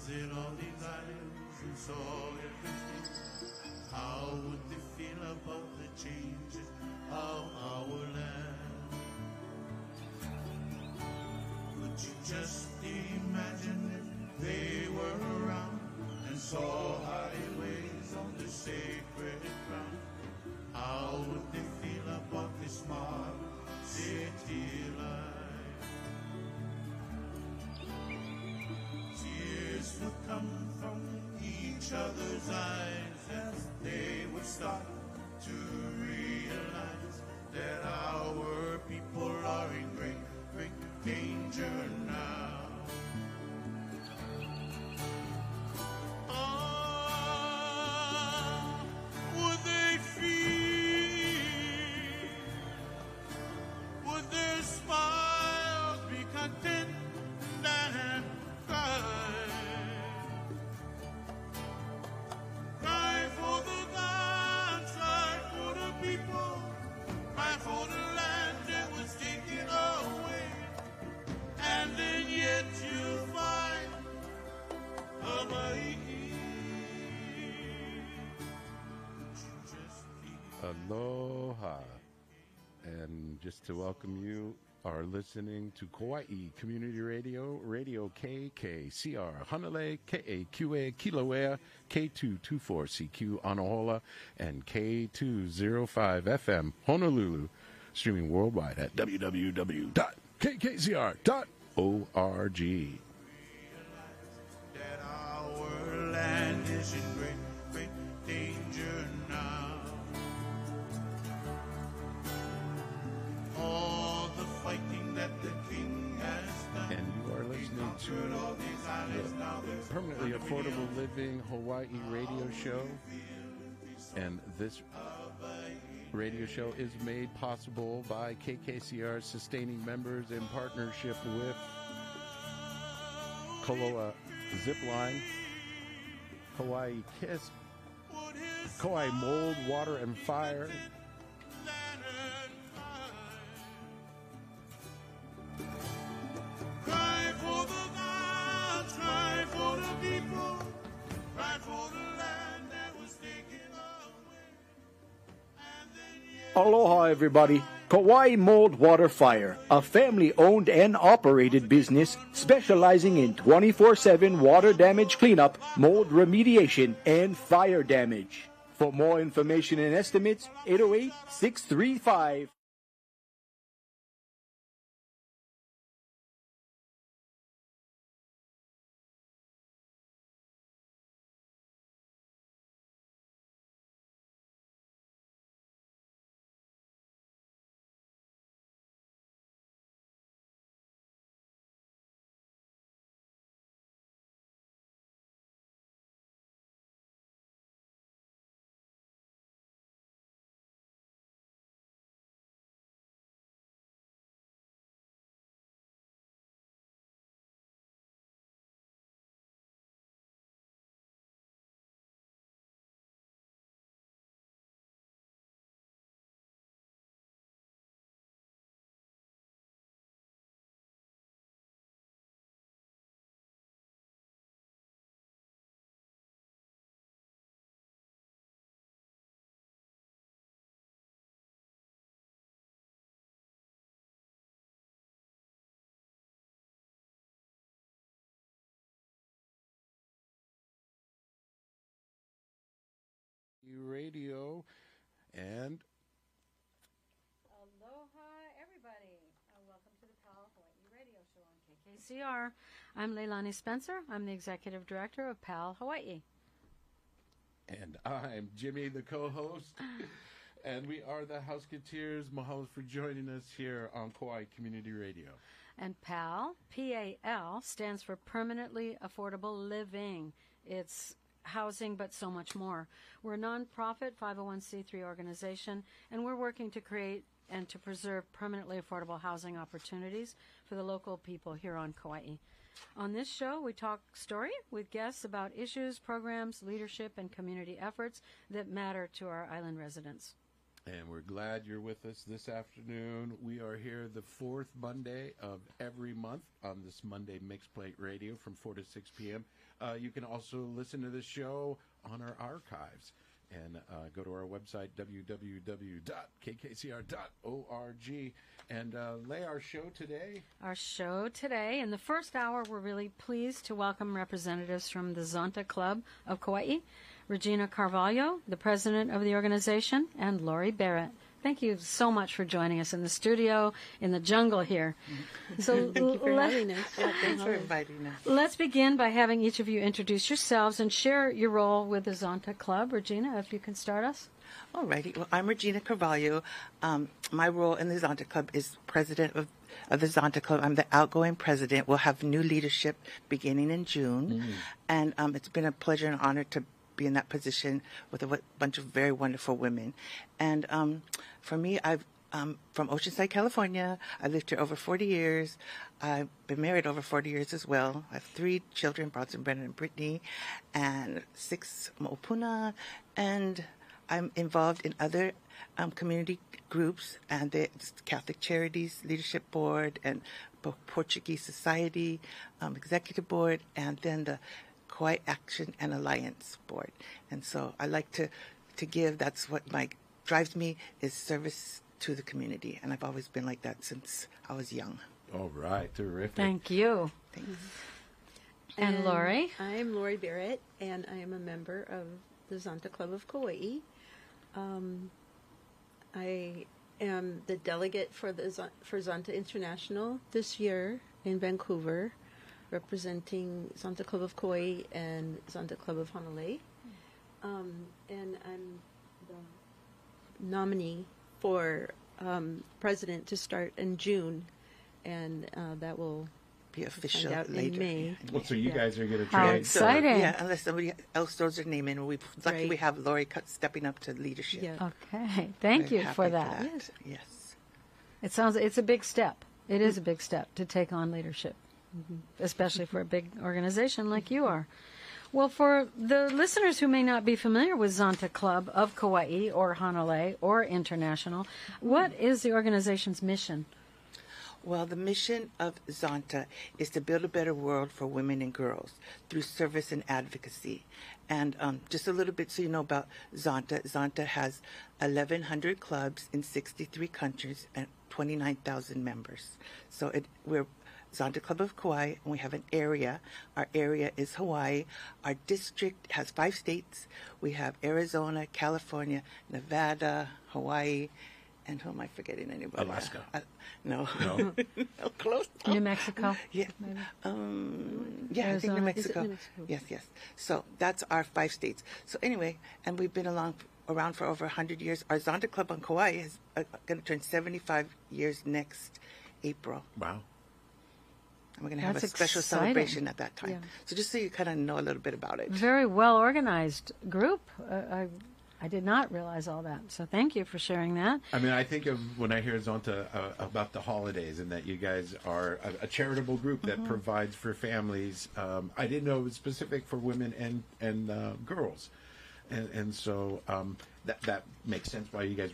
visit all these islands and saw everything, how would they feel about the changes of our land? Could you just imagine if they were around and saw highways on the sacred ground? How would they feel about this smart city life? Tears would come from each other's eyes as they would start to realize that our people are in great, great danger now. Aloha, and just to welcome you are listening to Kauai Community Radio, Radio KKCR, Hanalei, KAQA, Kilauea, K224CQ, Anahola, and K205 FM, Honolulu, streaming worldwide at www.kkcr.org. That our land is in great, great danger now. All the fighting that the king has done. And you are listening to the Permanently Affordable Living Hawaii radio show. And this radio show is made possible by KKCR sustaining members in partnership with Koloa Zipline, Hawaii Kiss, Kauai Mold, Water and Fire, Cry for the gods, cry for the people, cry for the land that was taken away. And then Aloha, everybody. Kauai Mold Water Fire, a family-owned and operated business specializing in 24/7 water damage cleanup, mold remediation, and fire damage. For more information and estimates, 808-635. Radio, and Aloha, everybody. Welcome to the PAL Hawaii Radio Show on KKCR. I'm Leilani Spencer. I'm the Executive Director of PAL Hawaii. and I'm Jimmy, the co-host, and we are the Houseketeers. Mahalo for joining us here on Kauai Community Radio. And PAL, P-A-L, stands for Permanently Affordable Living. It's housing, but so much more. We're a nonprofit 501c3 organization, and we're working to create and to preserve permanently affordable housing opportunities for the local people here on Kauai. On this show, we talk story with guests about issues, programs, leadership, and community efforts that matter to our island residents. And we're glad you're with us this afternoon. We are here the fourth Monday of every month on this Monday Mixed Plate Radio from 4 to 6 p.m. You can also listen to the show on our archives and go to our website, www.kkcr.org, and lay our show today. Our show today, in the first hour, we're really pleased to welcome representatives from the Zonta Club of Kauai, Regina Carvalho, the president of the organization, and Lori Barrett. Thank you so much for joining us in the studio, in the jungle here. So Thank you for having us. Yeah, thanks for inviting us. Let's begin by having each of you introduce yourselves and share your role with the Zonta Club. Regina, if you can start us. All righty. Well, I'm Regina Carvalho. My role in the Zonta Club is president of the Zonta Club. I'm the outgoing president. We'll have new leadership beginning in June. And it's been a pleasure and honor to be in that position with a bunch of very wonderful women. And for me, I'm from Oceanside, California. I lived here over 40 years. I've been married over 40 years as well. I have 3 children, Bronson, Brennan, and Brittany, and 6 Mo'opuna. And I'm involved in other community groups and the Catholic Charities Leadership Board and Portuguese Society Executive Board, and then the Kauai Action and Alliance Board. And so I like to give. That's what drives me, is service to the community. And I've always been like that since I was young. All right, terrific. Thank you. Thanks. And Lori? I'm Lori Barrett, and I am a member of the Zonta Club of Kauai. I am the delegate for Zonta International this year in Vancouver, representing Zonta Club of Kauai and Zonta Club of Honolulu. And I'm the nominee for president to start in June, and that will be official find out later. in May. Well, so you guys are going to How trade. exciting. Yeah, unless somebody else throws their name in. We're lucky Right. we have Lori stepping up to leadership. Yeah. Okay. Thank Very you for happy that. Yes. It's a big step. It is a big step to take on leadership, especially for a big organization like you are. Well, for the listeners who may not be familiar with Zonta Club of Kauai or Honolulu or International, what is the organization's mission? Well, the mission of Zonta is to build a better world for women and girls through service and advocacy. And just a little bit so you know about Zonta. Zonta has 1,100 clubs in 63 countries and 29,000 members. So we're Zonta Club of Kauai, and we have an area. Our area is Hawaii. Our district has 5 states. We have Arizona, California, Nevada, Hawaii, and who am I forgetting? Anybody? Alaska. No. No? Oh, close. New Mexico? Yeah. Maybe? Yeah, I think Arizona. New Is it Mexico. New Mexico? Yes. So that's our 5 states. So anyway, and we've been around for over 100 years. Our Zonta Club on Kauai is going to turn 75 years next April. Wow. And we're going to have a That's special exciting. celebration at that time. Yeah. So just so you kind of know a little bit about it. Very well organized group. I did not realize all that. So thank you for sharing that. I mean, I think of when I hear Zonta about the holidays and that you guys are a charitable group that provides for families. I didn't know it was specific for women and girls. And so that makes sense why you guys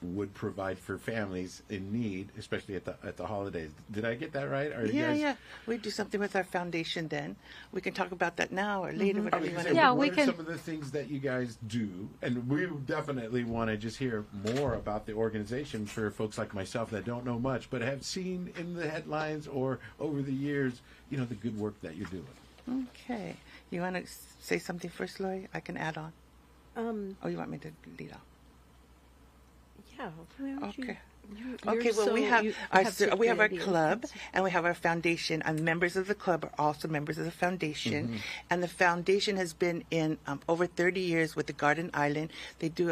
would provide for families in need, especially at the holidays. Did I get that right? Are you guys... Yeah. We do something with our foundation then. We can talk about that now or later, whatever you want to Yeah, do. we what can- are some of the things that you guys do? And we definitely want to just hear more about the organization for folks like myself that don't know much, but have seen in the headlines or over the years, the good work that you're doing. Okay. You want to say something first, Lori? I can add on. Oh, you want me to lead off? Yeah. why don't you- Okay. you're Okay, well, so- we have you we have our great ideas. club and we have our foundation, and members of the club are also members of the foundation. And the foundation has been in over 30 years with the Garden Island.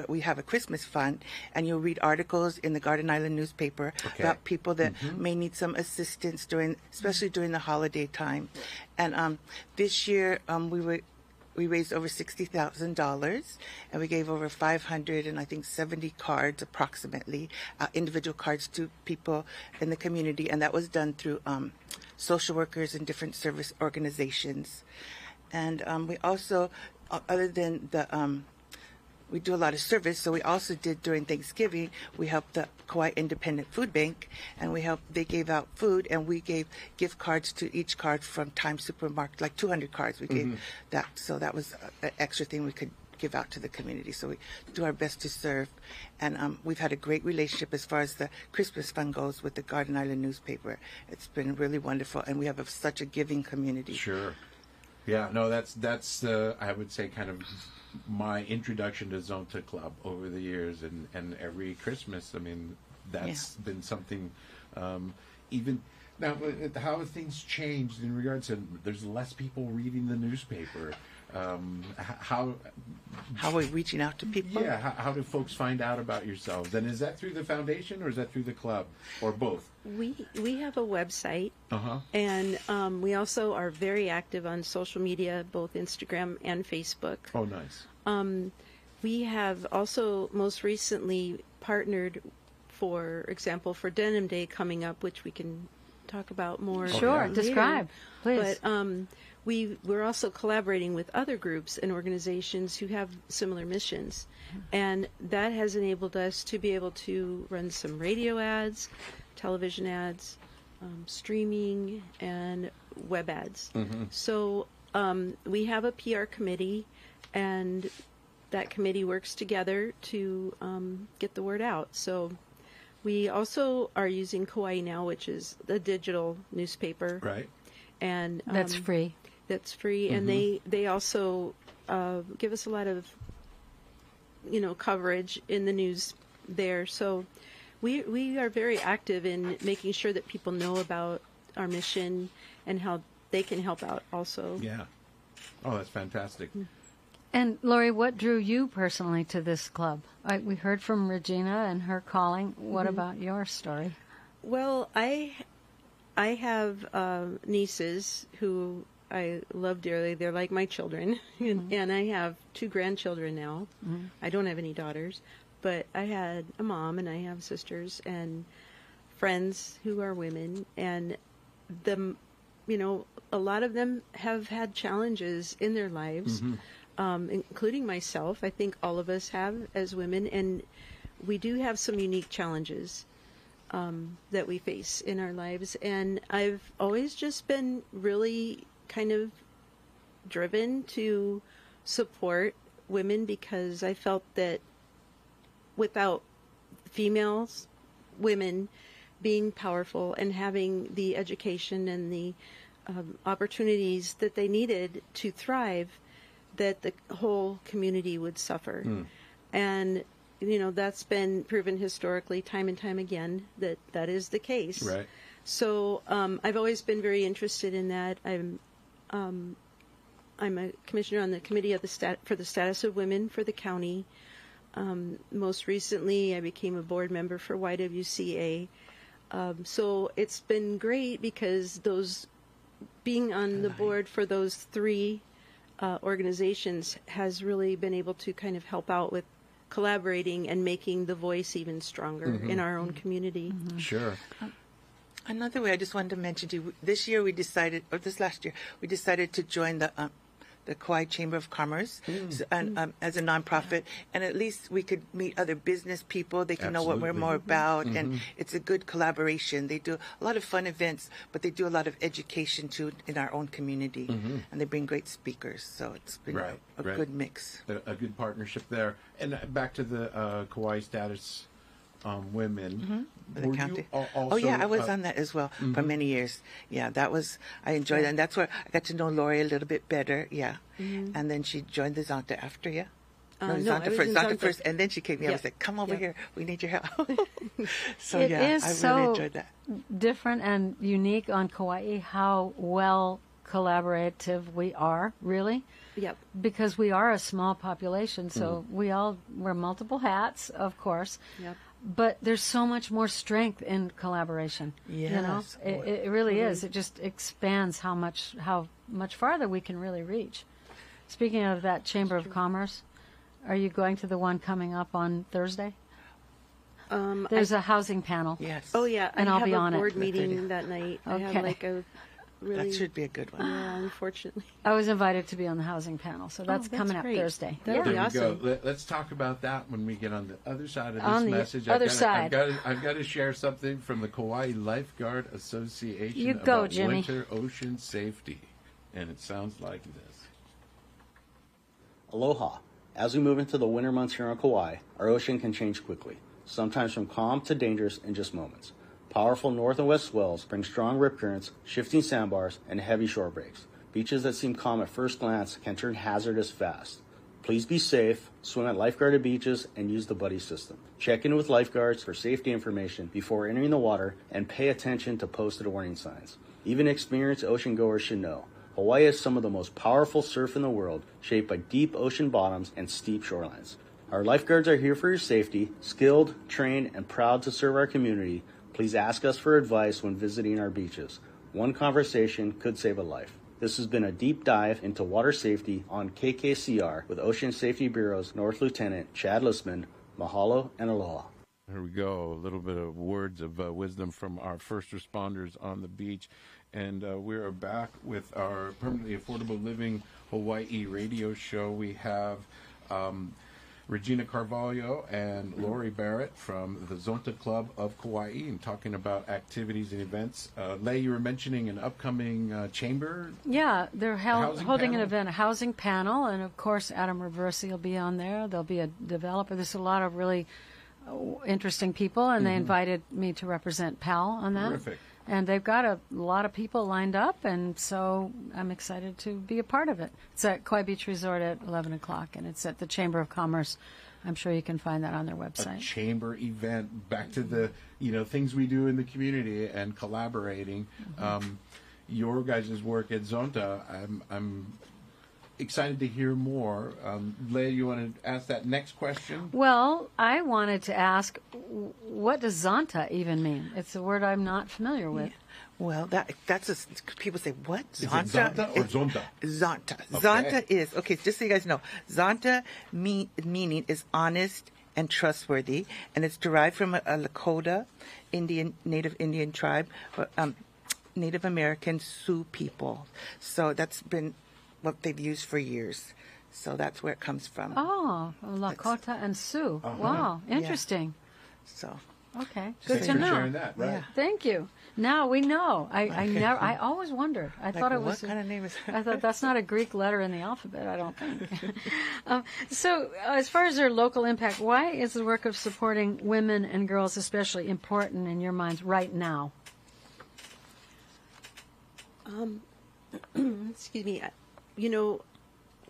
We have a Christmas fund, and you'll read articles in the Garden Island newspaper about people that may need some assistance especially during the holiday time. And this year we raised over $60,000, and we gave over 570 cards, approximately, individual cards to people in the community, and that was done through social workers and different service organizations. And we also, other than the we do a lot of service. So we also did during Thanksgiving, we helped the Kauai Independent Food Bank, and they gave out food, and we gave gift cards to each card from Time Supermarket, like 200 cards. We gave that. So that was an extra thing we could give out to the community. So we do our best to serve. And we've had a great relationship as far as the Christmas fund goes with the Garden Island newspaper. It's been really wonderful. And we have such a giving community. Sure. Yeah, no, that's I would say kind of my introduction to Zonta Club over the years, and every Christmas, I mean, that's been something, even now, how have things changed in regards to there's less people reading the newspaper? How are we reaching out to people? Yeah, how do folks find out about yourselves? And is that through the foundation, or is that through the club, or both? We have a website, and we also are very active on social media, both Instagram and Facebook. Oh, nice. We have also most recently partnered, for example, for Denim Day coming up, which we can talk about more. Sure, describe, please. But we're also collaborating with other groups and organizations who have similar missions, and that has enabled us to be able to run some radio ads, television ads, streaming, and web ads. So we have a PR committee, and that committee works together to get the word out. So we also are using Kauai Now, which is the digital newspaper. Right. And that's free. That's free, and they also give us a lot of, coverage in the news there. So we are very active in making sure that people know about our mission and how they can help out also. Yeah. Oh, that's fantastic. And Lori, what drew you personally to this club? We heard from Regina and her calling. What about your story? Well, I have nieces who I love dearly. They're like my children, and I have 2 grandchildren now. I don't have any daughters, but I had a mom, and I have sisters and friends who are women, and a lot of them have had challenges in their lives, including myself. I think all of us have as women, and we do have some unique challenges that we face in our lives. And I've always just been really kind of driven to support women, because I felt that without women being powerful and having the education and the opportunities that they needed to thrive, that the whole community would suffer. And that's been proven historically time and time again that is the case. Right. So I've always been very interested in that. I'm a commissioner on the committee for the status of women for the county. Most recently, I became a board member for YWCA. So it's been great, because being on the board for those 3 organizations has really been able to kind of help out with collaborating and making the voice even stronger in our own community. Sure. Another way I just wanted to mention to you, this last year, we decided to join the Kauai Chamber of Commerce and as a nonprofit, and at least we could meet other business people. They can know what we're more about, and it's a good collaboration. They do a lot of fun events, but they do a lot of education too in our own community, and they bring great speakers. So it's been a good mix. A good partnership there. And back to the Kauai status women. The county. Also, I was on that as well for many years. Yeah, I enjoyed that. And that's where I got to know Lori a little bit better. Yeah. And then she joined the Zonta after, yeah? Zonta first, and then she came here. I was like, come over here. We need your help. So, I really enjoyed that. Different and unique on Kauai how well collaborative we are, really. Yep. Because we are a small population, so we all wear multiple hats, of course. Yep. But there's so much more strength in collaboration. Yes. It really is. It just expands how much farther we can really reach. Speaking of that Chamber of Commerce, are you going to the one coming up on Thursday? There's a housing panel. Yes. Oh yeah, and I'll be on it. I have a board meeting that night. Okay. I have really. That should be a good one. Yeah, unfortunately. I was invited to be on the housing panel, so that's coming up great. Thursday. That'll be There we awesome. go. Let's talk about that when we get on the other side of this On the message. other side. I've got to share something from the Kauai Lifeguard Association You go, about Jimmy. winter ocean safety, and it sounds like this. Aloha. As we move into the winter months here on Kauai, our ocean can change quickly, sometimes from calm to dangerous in just moments. Powerful north and west swells bring strong rip currents, shifting sandbars, and heavy shore breaks. Beaches that seem calm at first glance can turn hazardous fast. Please be safe, swim at lifeguarded beaches, and use the buddy system. Check in with lifeguards for safety information before entering the water, and pay attention to posted warning signs. Even experienced ocean goers should know Hawaii has some of the most powerful surf in the world, shaped by deep ocean bottoms and steep shorelines. Our lifeguards are here for your safety, skilled, trained, and proud to serve our community. Please ask us for advice when visiting our beaches. One conversation could save a life. This has been a deep dive into water safety on KKCR with Ocean Safety Bureau's North Lieutenant Chad Listman. Mahalo and aloha. Here we go. A little bit of words of wisdom from our first responders on the beach. And we're back with our Permanently Affordable Living Hawaii radio show. We have Regina Carvalho and Lori Barrett from the Zonta Club of Kauai and talking about activities and events. Leigh, you were mentioning an upcoming chamber? Yeah, they're holding an panel? event, a housing panel, and of course Adam Reversi will be on there. There'll be a developer. There's a lot of really interesting people, and they invited me to represent PAL on that. Terrific. And they've got a lot of people lined up, and so I'm excited to be a part of it. It's at Kauai Beach Resort at 11 o'clock, and it's at the Chamber of Commerce. I'm sure you can find that on their website. A chamber event, back to the things we do in the community and collaborating. Your guys' work at Zonta, I'm excited to hear more. Leigh, you want to ask that next question? Well, I wanted to ask, what does Zonta even mean? It's a word I'm not familiar with. Well, that's people say, what? Is it Zonta or Zonta? Zonta. Okay. Zonta is, just so you guys know, Zonta meaning is honest and trustworthy, and it's derived from a Lakota Native Indian tribe, Native American Sioux people. So that's been what they've used for years. So that's where it comes from. Oh, Lakota and Sioux. Wow, interesting. So okay, good Thanks to for know. sharing that, right? Yeah. Thank you. Now we know. I always wondered. I thought it was. What kind of name is I thought that's not a Greek letter in the alphabet. I don't think. So, as far as their local impact, why is the work of supporting women and girls especially important in your minds right now? Excuse me.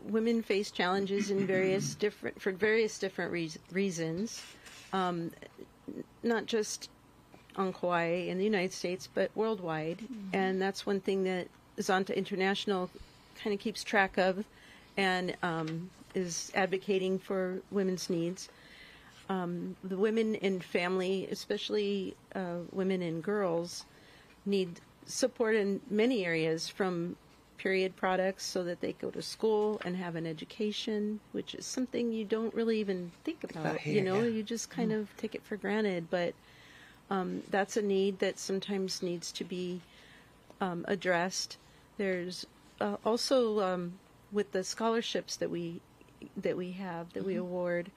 Women face challenges in various different reasons, not just on Kauai in the United States, but worldwide. And that's one thing that Zonta International kind of keeps track of and is advocating for women's needs. The women in family, especially women and girls, need support in many areas, from period products so that they go to school and have an education, which is something you don't really even think about. Here, You just kind of take it for granted. But that's a need that sometimes needs to be addressed. There's also with the scholarships that we award,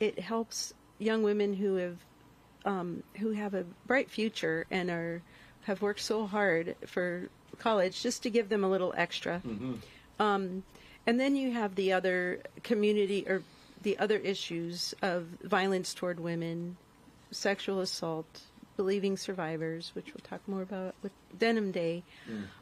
it helps young women who have a bright future and have worked so hard for college, just to give them a little extra. And then you have the other community or the other issues of violence toward women, sexual assault, believing survivors, which we'll talk more about with Denim Day.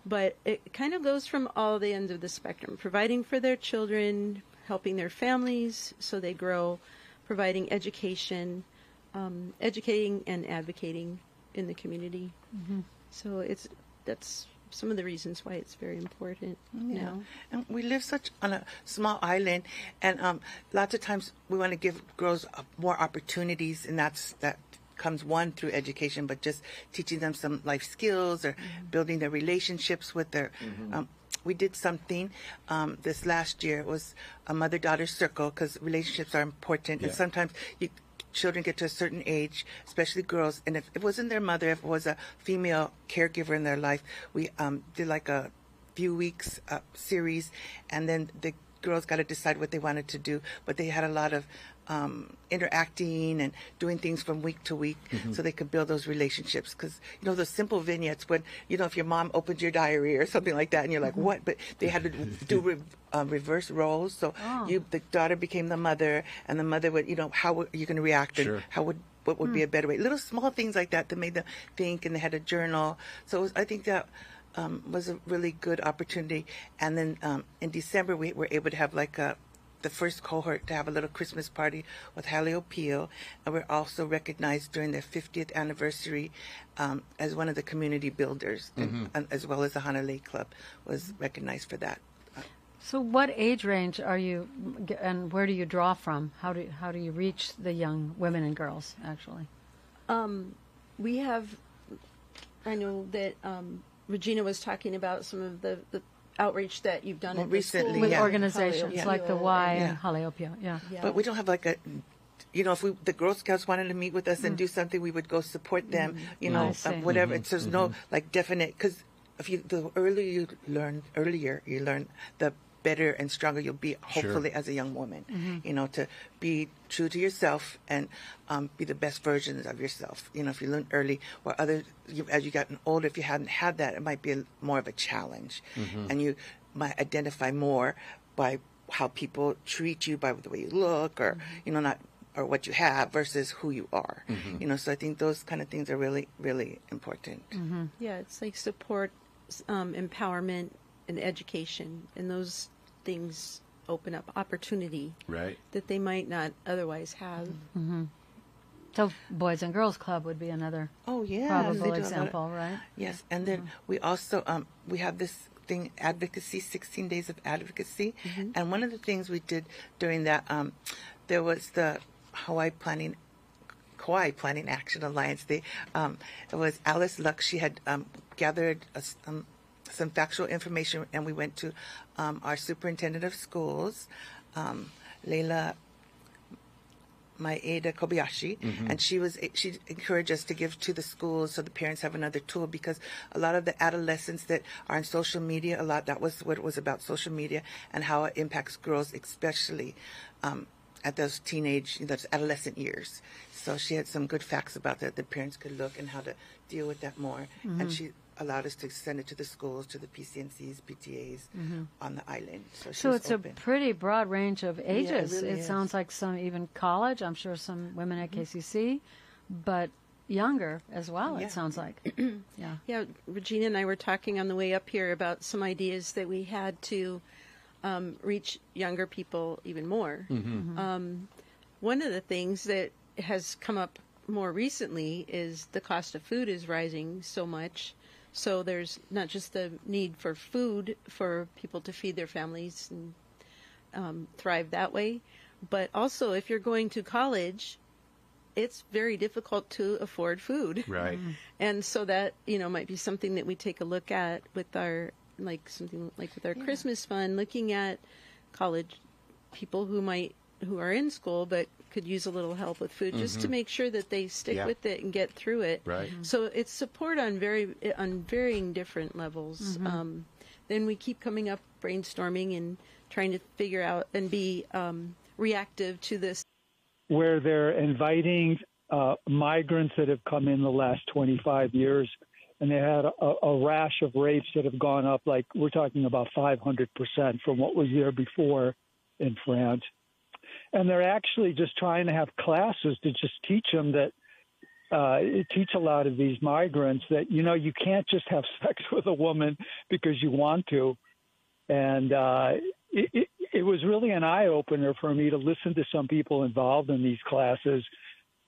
But it kind of goes from all the ends of the spectrum: providing for their children, helping their families so they grow, providing education, educating and advocating in the community. So that's some of the reasons why it's very important now. And we live on a small island, and lots of times we want to give girls more opportunities, and that comes one through education, but just teaching them some life skills or building their relationships with their. We did something this last year. It was a mother-daughter circle, because relationships are important, and sometimes children get to a certain age, especially girls, and if it wasn't their mother, if it was a female caregiver in their life, we did like a few weeks series, and then the girls got to decide what they wanted to do, but they had a lot of interacting and doing things from week to week so they could build those relationships. Because, you know, those simple vignettes when, you know, if your mom opened your diary or something like that and you're like, what? But they had to do reverse roles. So the daughter became the mother, and the mother would, you know, how are you going to react, and what would be a better way? Little small things like that made them think, and they had a journal. So I think that was a really good opportunity. And then in December, we were able to have like the first cohort to have a little Christmas party with Haleopio, and we're also recognized during their 50th anniversary as one of the community builders, and as well as the Hanalei Club was recognized for that. So what age range are you, and where do you draw from? How do you reach the young women and girls, actually? We have, I know that Regina was talking about some of the outreach that you've done recently with yeah. organizations like the Y and Haleopio. Yeah. But we don't have like a, you know, if the Girl Scouts wanted to meet with us and do something, we would go support them, you know, whatever. So there's no like definite, because the earlier you learn, the better and stronger you'll be, hopefully, as a young woman, you know, to be true to yourself and be the best versions of yourself. You know, if you learn early, or as you gotten older, if you hadn't had that, it might be more of a challenge. And you might identify more by how people treat you, by the way you look, or, you know, or what you have versus who you are. You know, so I think those kind of things are really, really important. Yeah, it's like support, empowerment, and education, and those things open up opportunity that they might not otherwise have. So Boys and Girls Club would be another probable example, right? Yes, and then we also we have this thing, advocacy, 16 days of advocacy, and one of the things we did during that, there was the Kauai Planning Action Alliance. It was Alice Luck. She had gathered some factual information, and we went to our superintendent of schools, Leila Maeda Kobayashi, and she encouraged us to give to the schools so the parents have another tool, because a lot of the adolescents that are on social media, that was what it was about, social media and how it impacts girls, especially at those those adolescent years. So she had some good facts about that parents could look and how to deal with that more, and she allowed us to send it to the schools, to the PCNCs, PTAs on the island. So it's open. A pretty broad range of ages. Yeah, it really sounds like some even college. I'm sure some women at KCC, but younger as well, it sounds like. Yeah, Regina and I were talking on the way up here about some ideas that we had to reach younger people even more. One of the things that has come up more recently is the cost of food is rising so much. So there's not just the need for food for people to feed their families and thrive that way, but also if you're going to college, it's very difficult to afford food. Right. And so that, might be something that we take a look at with our, with our Christmas fund, looking at college people who are in school but could use a little help with food, just to make sure that they stick with it and get through it. Right. So it's support on varying different levels. Then we keep coming up, brainstorming and trying to figure out and be reactive to this. Where they're inviting migrants that have come in the last 25 years, and they had a rash of rapes that have gone up, like we're talking about 500% from what was there before in France. And they're actually just trying to have classes to just teach them that, teach a lot of these migrants that, you can't just have sex with a woman because you want to. And it was really an eye-opener for me to listen to some people involved in these classes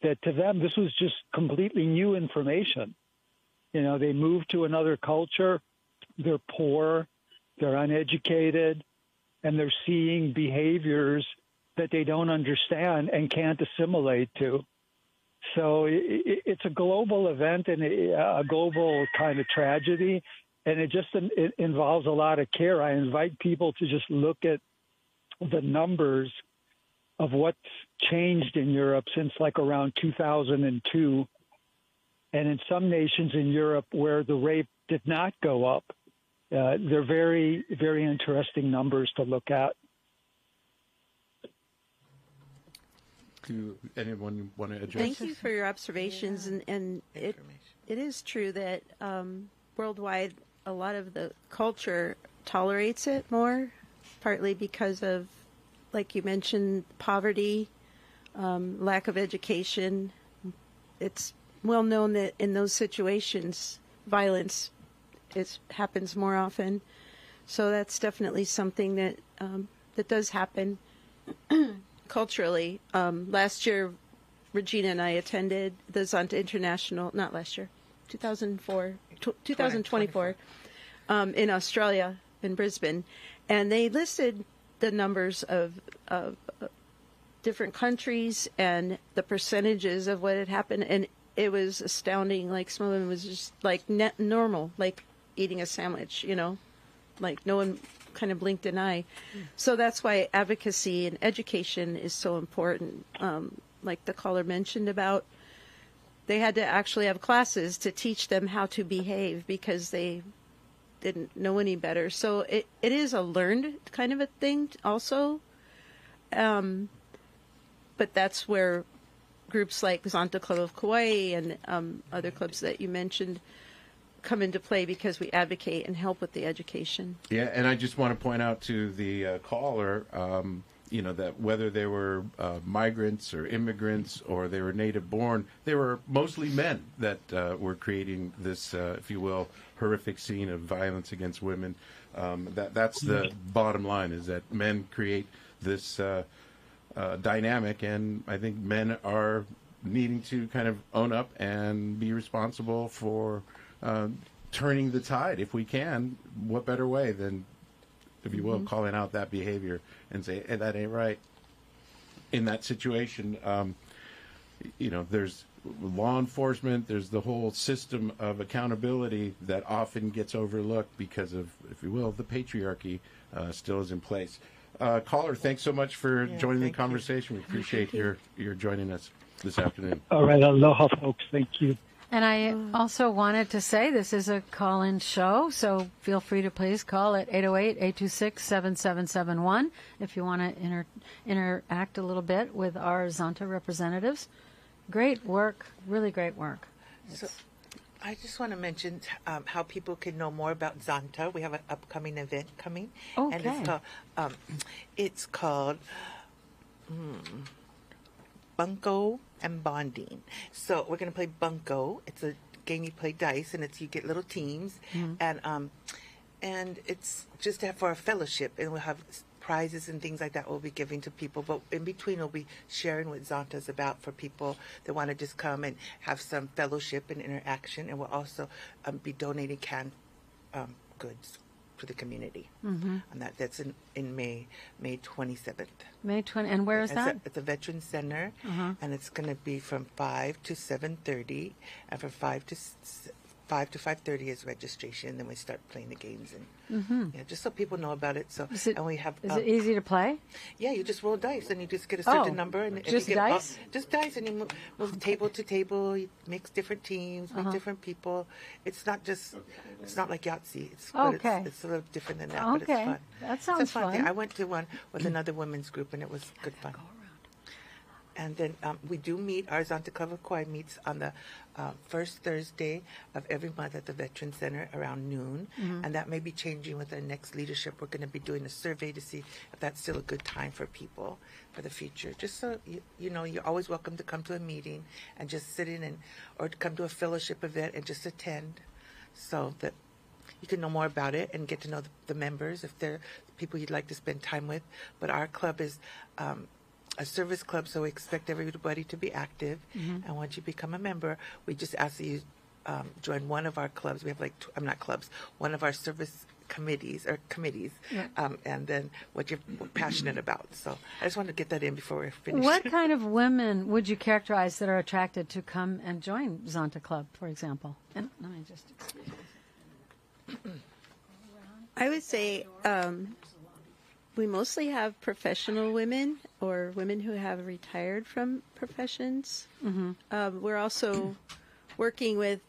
that to them this was just completely new information. They moved to another culture, they're poor, they're uneducated, and they're seeing behaviors that they don't understand and can't assimilate to. So it's a global event and a global kind of tragedy, and it involves a lot of care. I invite people to just look at the numbers of what's changed in Europe since like around 2002. And in some nations in Europe where the rape did not go up, they're very, very interesting numbers to look at. Do anyone want to address? Thank you for your observations, and it is true that worldwide a lot of the culture tolerates it more, partly because of, like you mentioned, poverty, lack of education. It's well known that in those situations, violence happens more often. So that's definitely something that that does happen culturally. Last year, Regina and I attended the Zonta International, not last year, 2024, in Australia, in Brisbane. And they listed the numbers of different countries and the percentages of what had happened. And it was astounding. Like, some of them was just like normal, like eating a sandwich, you know, like no one kind of blinked an eye. So that's why advocacy and education is so important. Like the caller mentioned about, they had to actually have classes to teach them how to behave because they didn't know any better. So it is a learned kind of a thing also. But that's where groups like Zonta Club of Kauai and other clubs that you mentioned come into play, because we advocate and help with the education. Yeah, and I just want to point out to the caller, that whether they were migrants or immigrants or they were native born, they were mostly men that were creating this, if you will, horrific scene of violence against women. That's the bottom line, is that men create this dynamic, and I think men are needing to kind of own up and be responsible for turning the tide, if we can. What better way than, if you will, calling out that behavior and say, hey, that ain't right. In that situation, there's law enforcement, there's the whole system of accountability that often gets overlooked because of, if you will, the patriarchy still is in place. Caller, thanks so much for joining the conversation. We appreciate your joining us this afternoon. All right. Aloha, folks. Thank you. And I also wanted to say this is a call-in show, so feel free to please call at 808-826-7771 if you want to interact a little bit with our Zonta representatives. Great work, really great work. So I just want to mention how people can know more about Zonta. We have an upcoming event coming. Okay. And it's called Bunko and Bonding. So we're going to play Bunko. It's a game you play dice, and you get little teams, and it's just for a fellowship, and we'll have prizes and things like that we'll be giving to people. But in between, we'll be sharing what Zonta's about for people that want to just come and have some fellowship and interaction, and we'll also be donating canned goods to the community. And that's in May 27th. May 20, and where is that? At the Veterans Center, and it's going to be from 5 to 7:30, and from 5 to 5:30 is registration, and then we start playing the games, and just so people know about it. So is it easy to play? Yeah, you just roll dice, and you just get a certain number, and just you get dice. Just dice, and you move table to table. You mix different teams, meet different people. It's not like Yahtzee. It's a little different than that, but it's fun. That sounds fun. fun. Yeah, I went to one with another women's group, and it was good fun. And then we do meet, our Zonta Club of Kauai meets on the first Thursday of every month at the Veterans Center around noon. And that may be changing with our next leadership. We're going to be doing a survey to see if that's still a good time for people for the future. Just so you know, you're always welcome to come to a meeting and just sit in or to come to a fellowship event and just attend, so that you can know more about it and get to know the members, if they're people you'd like to spend time with. But our club is a service club, so we expect everybody to be active. And once you become a member, we just ask that you join one of our clubs. We have one of our service committees, and then what you're passionate about. So I just wanted to get that in before we finish. What kind of women would you characterize that are attracted to come and join Zonta Club, for example? And let me just... I would say We mostly have professional women or women who have retired from professions. We're also working with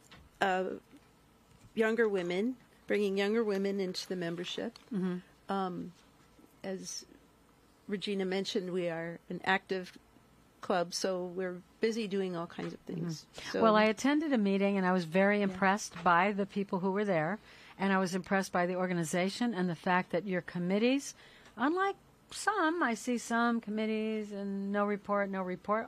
younger women, bringing younger women into the membership. As Regina mentioned, we are an active club, so we're busy doing all kinds of things. So, Well, I attended a meeting, and I was very impressed by the people who were there, and I was impressed by the organization and the fact that your committees, unlike some, I see some committees and no report.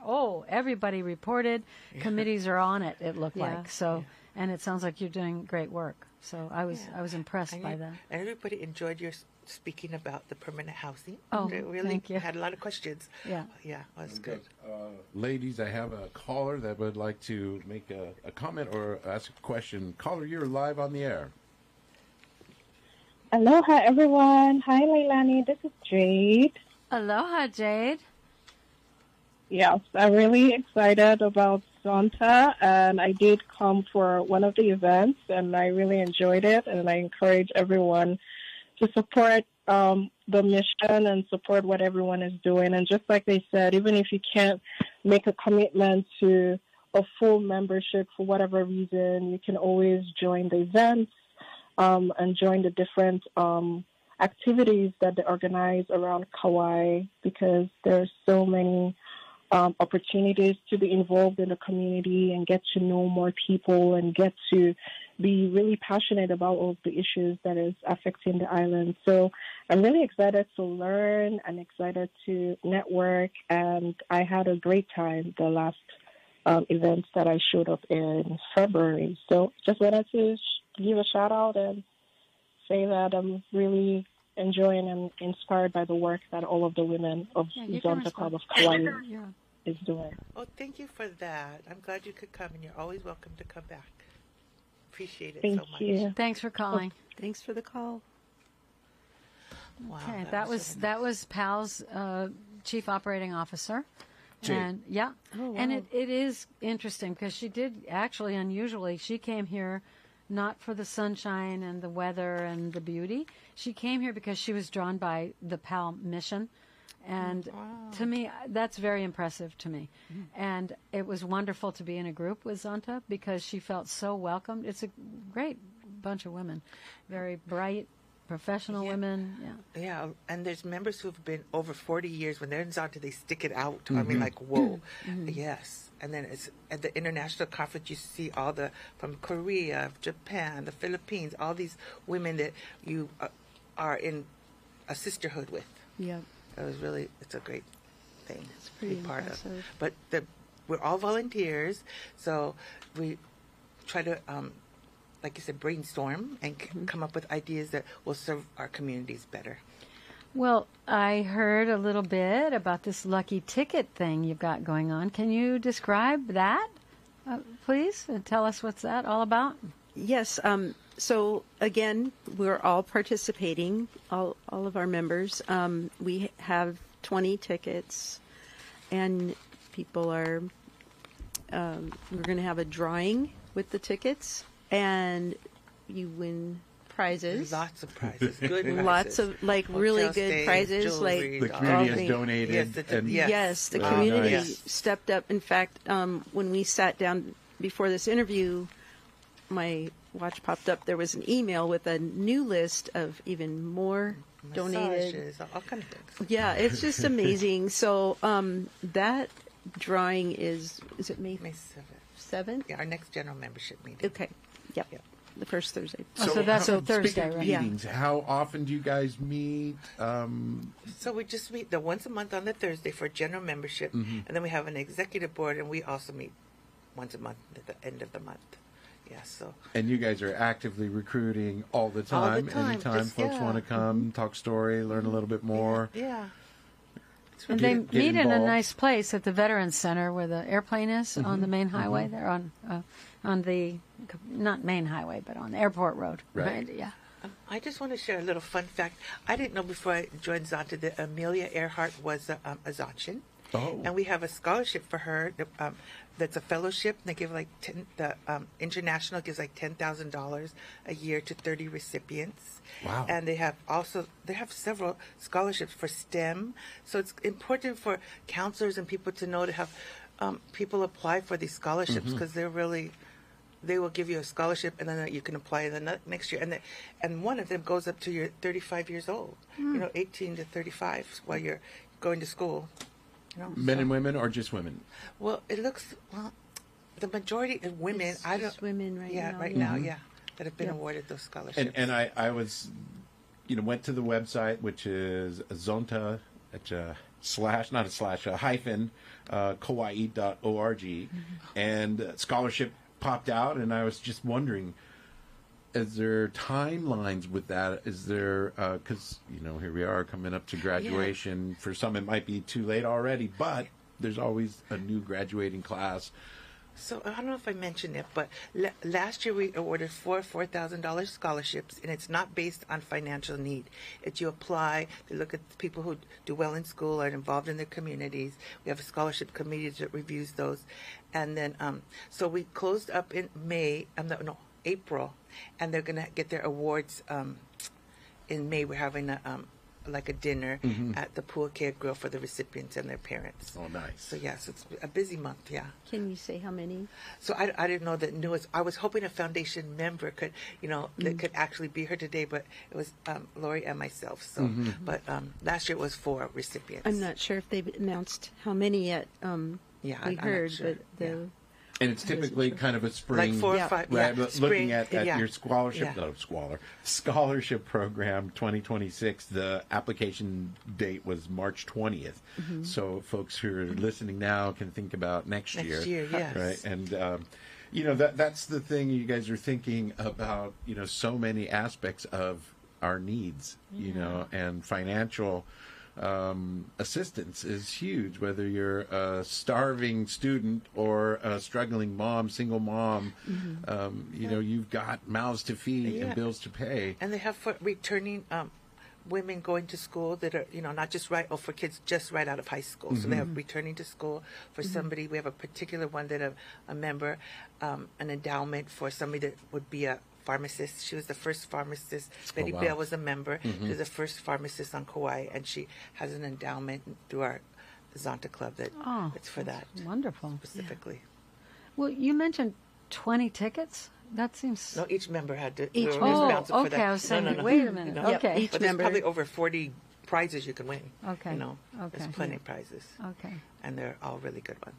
Oh, everybody reported. Committees are on it, it looked like. So, and it sounds like you're doing great work. So I was impressed by that. And everybody enjoyed your speaking about the permanent housing. Oh, They really thank you. had a lot of questions. Yeah. Yeah, that's good. Ladies, I have a caller that would like to make a comment or ask a question. Caller, you're live on the air. Aloha, everyone. Hi, Leilani. This is Jade. Aloha, Jade. Yes, I'm really excited about Zonta, and I did come for one of the events, and I really enjoyed it, and I encourage everyone to support the mission and support what everyone is doing. And just like they said, even if you can't make a commitment to a full membership for whatever reason, you can always join the events and join the different activities that they organize around Kauai, because there's so many opportunities to be involved in the community and get to know more people and get to be really passionate about all of the issues that is affecting the island. So I'm really excited to learn and excited to network, and I had a great time the last events that I showed up in February. So just wanted to give a shout out and say that I'm really enjoying and inspired by the work that all of the women of Zonta Club of Kauai is doing. Oh, thank you for that. I'm glad you could come, and you're always welcome to come back. Appreciate it Thank so much. you. Thanks for calling. thanks for the call. Wow, Okay, that was PAL's chief operating officer. Jade. And and it is interesting because she did actually unusually, she came here not for the sunshine and the weather and the beauty. She came here because she was drawn by the PAL mission. And to me, that's very impressive to me. And it was wonderful to be in a group with Zonta because she felt so welcomed. It's a great bunch of women, very bright, professional women. Yeah, and there's members who've been over 40 years. When they're in Zonta, they stick it out. I mean, like, whoa. Yes. And then it's at the international conference, you see all the, from Korea, Japan, the Philippines, all these women that you are in a sisterhood with. Yeah. It's a great thing. It's pretty to be part impressive. of. But we're all volunteers, so we try to, like you said, brainstorm and come up with ideas that will serve our communities better. Well, I heard a little bit about this lucky ticket thing you've got going on. Can you describe that, please, and tell us what's that all about? Yes. So again, we're all participating, all of our members. We have 20 tickets, and people are. We're going to have a drawing with the tickets, and you win prizes. Lots of prizes, good prizes. Lots of really good stays, prizes, jewelry, The community has donated. Yes, the Wow, community nice. stepped up. In fact, when we sat down before this interview, my watch popped up. There was an email with a new list of even more donated. Massages, all kinds of things. Yeah, it's just amazing. So that drawing is it May 7th? Yeah, our next general membership meeting. Okay. Yep. Yeah. The first Thursday. So that's speaking Thursday, of right? meetings, how often do you guys meet? So we just meet the once a month on the Thursday for general membership, and then we have an executive board, and we also meet once a month at the end of the month. Yeah, so. And you guys are actively recruiting all the All the time. time, Anytime just, folks want to come, talk story, learn a little bit more. Yeah. And they meet in a involved. nice place at the Veterans Center where the airplane is on the main highway there on the, not main highway, but on the airport road. Right. Yeah. I just want to share a little fun fact. I didn't know before I joined Zonta that Amelia Earhart was a Zontian. Oh. And we have a scholarship for her that's a fellowship. They give like international gives like $10,000 a year to 30 recipients. Wow. And they have several scholarships for STEM. So it's important for counselors and people to know to have people apply for these scholarships because they will give you a scholarship and then you can apply the next year. And one of them goes up to you're 35 years old, 18 to 35 while you're going to school. Men and women, or just women? Well, the majority of women. It's just women right now. Right now, that have been awarded those scholarships. And I was, went to the website, which is Zonta, hyphen, Kauai.org, and scholarship popped out, and I was just wondering, is there timelines with that? Is there, because, here we are coming up to graduation. For some, it might be too late already, but there's always a new graduating class. So I don't know if I mentioned it, but last year we awarded four $4,000 scholarships, and it's not based on financial need. It's you apply, they look at the people who do well in school, are involved in their communities. We have a scholarship committee that reviews those. And then, so we closed up in April, and they're going to get their awards in May. We're having a dinner at the Pool Care Grill for the recipients and their parents. Oh, nice. So, so it's a busy month, Can you say how many? So I didn't know the newest. I was hoping a foundation member could, that could actually be here today, but it was Lori and myself. So, but last year it was 4 recipients. I'm not sure if they've announced how many yet. We heard, sure. but And it's typically kind of a spring, like 4 or 5, right? But spring, looking at your scholarship, scholarship program 2026, the application date was March 20th. So folks who are listening now can think about next year. Next year, yes. Right, and that's the thing you guys are thinking about. So many aspects of our needs, and financial. Assistance is huge, whether you're a starving student or a struggling mom, single mom. You've got mouths to feed and bills to pay. And they have for returning women going to school that are, not just for kids just right out of high school. So they have returning to school for somebody. We have a particular one that a member, an endowment for somebody that would be a pharmacist. She was the first pharmacist. Betty Bell was a member. She was the first pharmacist on Kauai, and she has an endowment through our Zonta Club that's for that. Wonderful. Specifically. Well, you mentioned 20 tickets? That seems... No, each member had to... Okay, I was saying, wait a minute. Okay. Each member... There's probably over 40 prizes you can win. Okay. There's plenty of prizes. Okay. And they're all really good ones.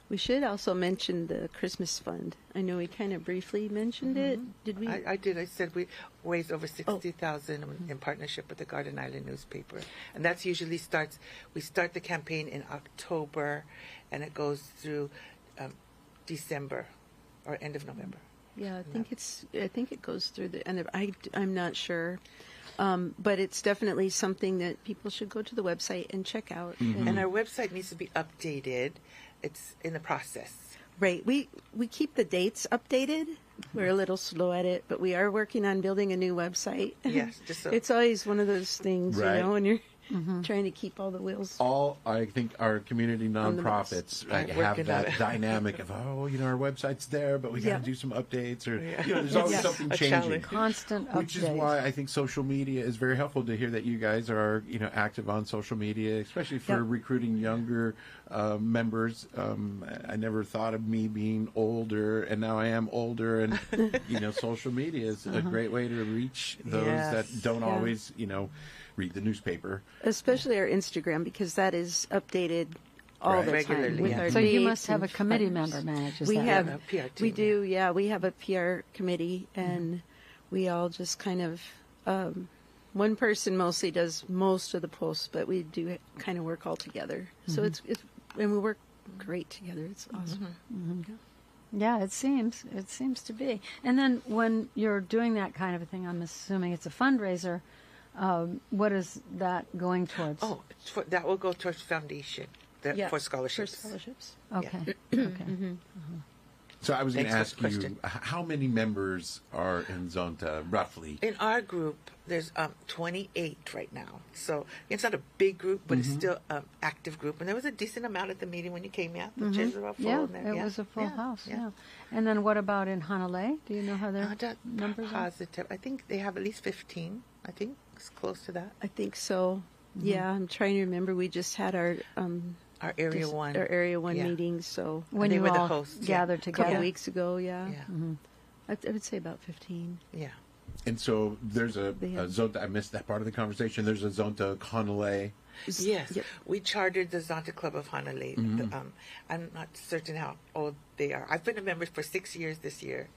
We should also mention the Christmas fund. I know we kind of briefly mentioned it. Did we? I did. I said we raised over $60,000 in partnership with the Garden Island newspaper, and that's usually starts. We start the campaign in October, and it goes through December or end of November. Yeah, I think it goes through the end of. I'm not sure. But it's definitely something that people should go to the website and check out. And our website needs to be updated. It's in the process. Right. We keep the dates updated. We're a little slow at it, but we are working on building a new website. Yes. It's always one of those things, right. When you're trying to keep all the wheels. I think our community nonprofits have that dynamic of, our website's there, but we got to do some updates, or there's always something changing. Constant updates. Which is why I think social media is very helpful to hear that you guys are, active on social media, especially for recruiting younger members. I never thought of me being older, and now I am older, and social media is a great way to reach those that don't always, read the newspaper. Especially our Instagram, because that is updated all the regularly. time. With our so you dates must have a and committee partners. member manages We that. have a PR team. We do, we have a PR committee, and we all just kind of, one person mostly does most of the posts, but we do kind of work all together. So it's and we work great together. It's awesome. Yeah, it seems to be. And then when you're doing that kind of a thing, I'm assuming it's a fundraiser. What is that going towards? Oh, that will go towards foundation for scholarships. Okay. So I was going to Thanks ask for the you, question. how many members are in Zonta, roughly? In our group, there's 28 right now. So it's not a big group, but it's still an active group. And there was a decent amount at the meeting when you came out. The chairs were all full. Yeah, and there- it was a full house. Yeah. And then what about in Hanalei? Do you know how their numbers are? Positive. I think they have at least 15. I think it's close to that. I think so. Yeah, I'm trying to remember. We just had our Our Area 1. our Area 1 Yeah. meeting. So When they you were the all hosts, yeah. gathered a couple together. weeks ago, yeah. Yeah. I would say about 15. Yeah. And so there's a They have- Zonta, I missed that part of the conversation. There's a Zonta Hanalei. Yes, Yep. we chartered the Zonta Club of Honolulu. I'm not certain how old they are. I've been a member for 6 years this year.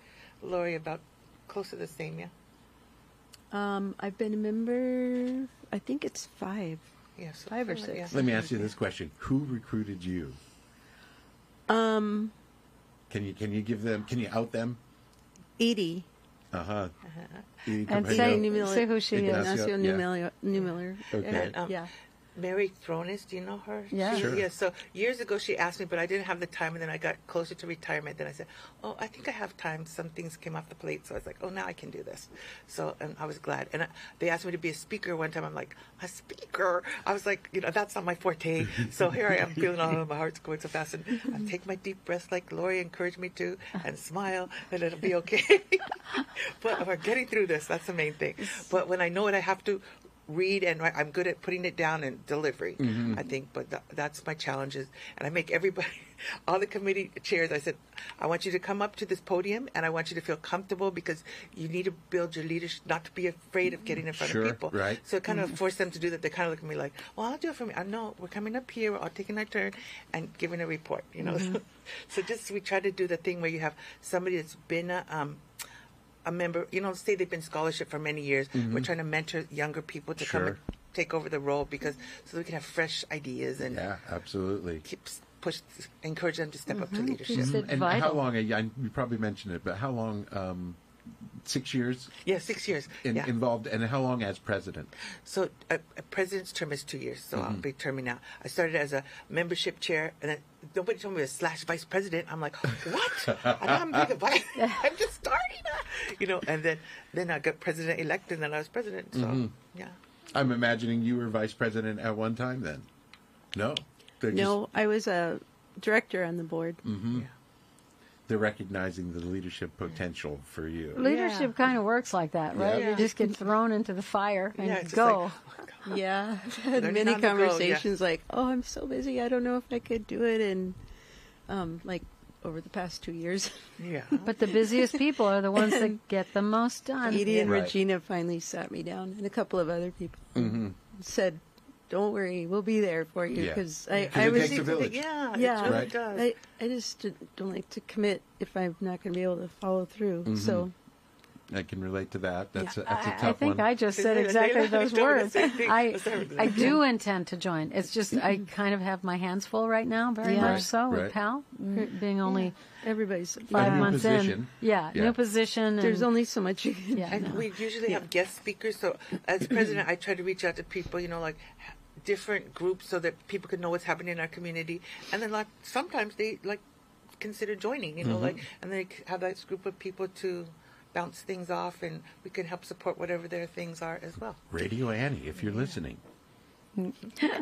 Lori, about close to the same, yeah? I've been a member, I think it's 5. Yeah, so 5 or yeah. 6. Let me ask you this question: who recruited you? Um, Can you give them? Can you out them? Edie. Uh-huh. And Campillo. say who she is. Ignacio, Ignacio Newmiller. Okay. And, Yeah. Mary Thrones, do you know her? Yeah. Sure. Yeah, so years ago she asked me, but I didn't have the time, and then I got closer to retirement. Then I said, oh, I think I have time. Some things came off the plate, so I was like, oh, now I can do this. So, and I was glad. And they asked me to be a speaker one time. I'm like, a speaker? I was like, that's not my forte. So here I am feeling my heart's going so fast. And I take my deep breaths like Lori encouraged me to, and smile, and it'll be okay. But we're getting through this. That's the main thing. But when I know it, I have to read and write. I'm good at putting it down and delivery, I think, but that's my challenges. And I make everybody, all the committee chairs, I said, I want you to come up to this podium and I want you to feel comfortable because you need to build your leadership, not to be afraid of getting in front Sure, of people. right. So it kind of forced them to do that. They kind of look at me like, well, I'll do it for me. I know we're coming up here, we're all taking our turn and giving a report, So just, we try to do the thing where you have somebody that's been a member, say they've been scholarship for many years. We're trying to mentor younger people to come Sure. and take over the role so we can have fresh ideas and Yeah, absolutely. encourage them to step up to leadership. Keeps it And vital. how long? You probably mentioned it, but how long? 6 years Yeah, 6 years. Yeah. involved, and how long as president? So a president's term is 2 years, so I'll be terming out. I started as a membership chair, and then nobody told me to / vice president. I'm like, what? I'm being a vice. I'm just starting. And then I got president elected, and then I was president. So yeah. I'm imagining you were vice president at one time. Then, no, No, I was a director on the board. Yeah. They're recognizing the leadership potential for you. Leadership kind of works like that, right? Yeah. You just get thrown into the fire and Yeah, it's just go. like, oh my God. Yeah, I've had Learning many on the go, yeah. conversations like, oh, I'm so busy, I don't know if I could do it. And like over the past 2 years, Yeah. But the busiest people are the ones that get the most done. Edie and Right. Regina finally sat me down, and a couple of other people said, don't worry, we'll be there for you. Yeah. Because 'Cause I it was takes a village. Yeah, Yeah. it really Right. does. I just don't like to commit if I'm not going to be able to follow through. So I can relate to that. That's a I tough think one. I just said Yeah, exactly they those told me the words. same thing. I do intend to join. It's just I kind of have my hands full right now, very Yeah. much so, Right. with Pal being only everybody's 5 new months position. in. Yeah, Yeah. new position. There's and, only so much you can Yeah. And we usually have guest speakers. So as president, I try to reach out to people, like different groups so that people can know what's happening in our community. And then sometimes they consider joining, and they have that group of people to bounce things off, and we can help support whatever their things are as well. Radio Annie, if you're listening,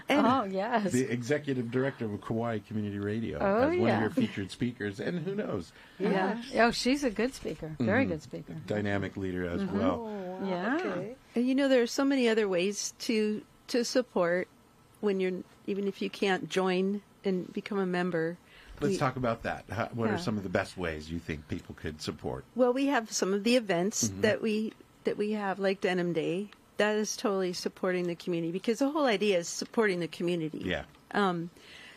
oh yes, the executive director of Kauai Community Radio, Oh, as one yeah. of your featured speakers, and who knows, yeah. Oh, she's a good speaker, very good speaker. dynamic leader as well. Yeah. Okay. And there are so many other ways to support when even if you can't join and become a member. Let's talk about that. What Yeah. are some of the best ways you think people could support? Well, we have some of the events that we have, like Denim Day. That is totally supporting the community because the whole idea is supporting the community. Yeah.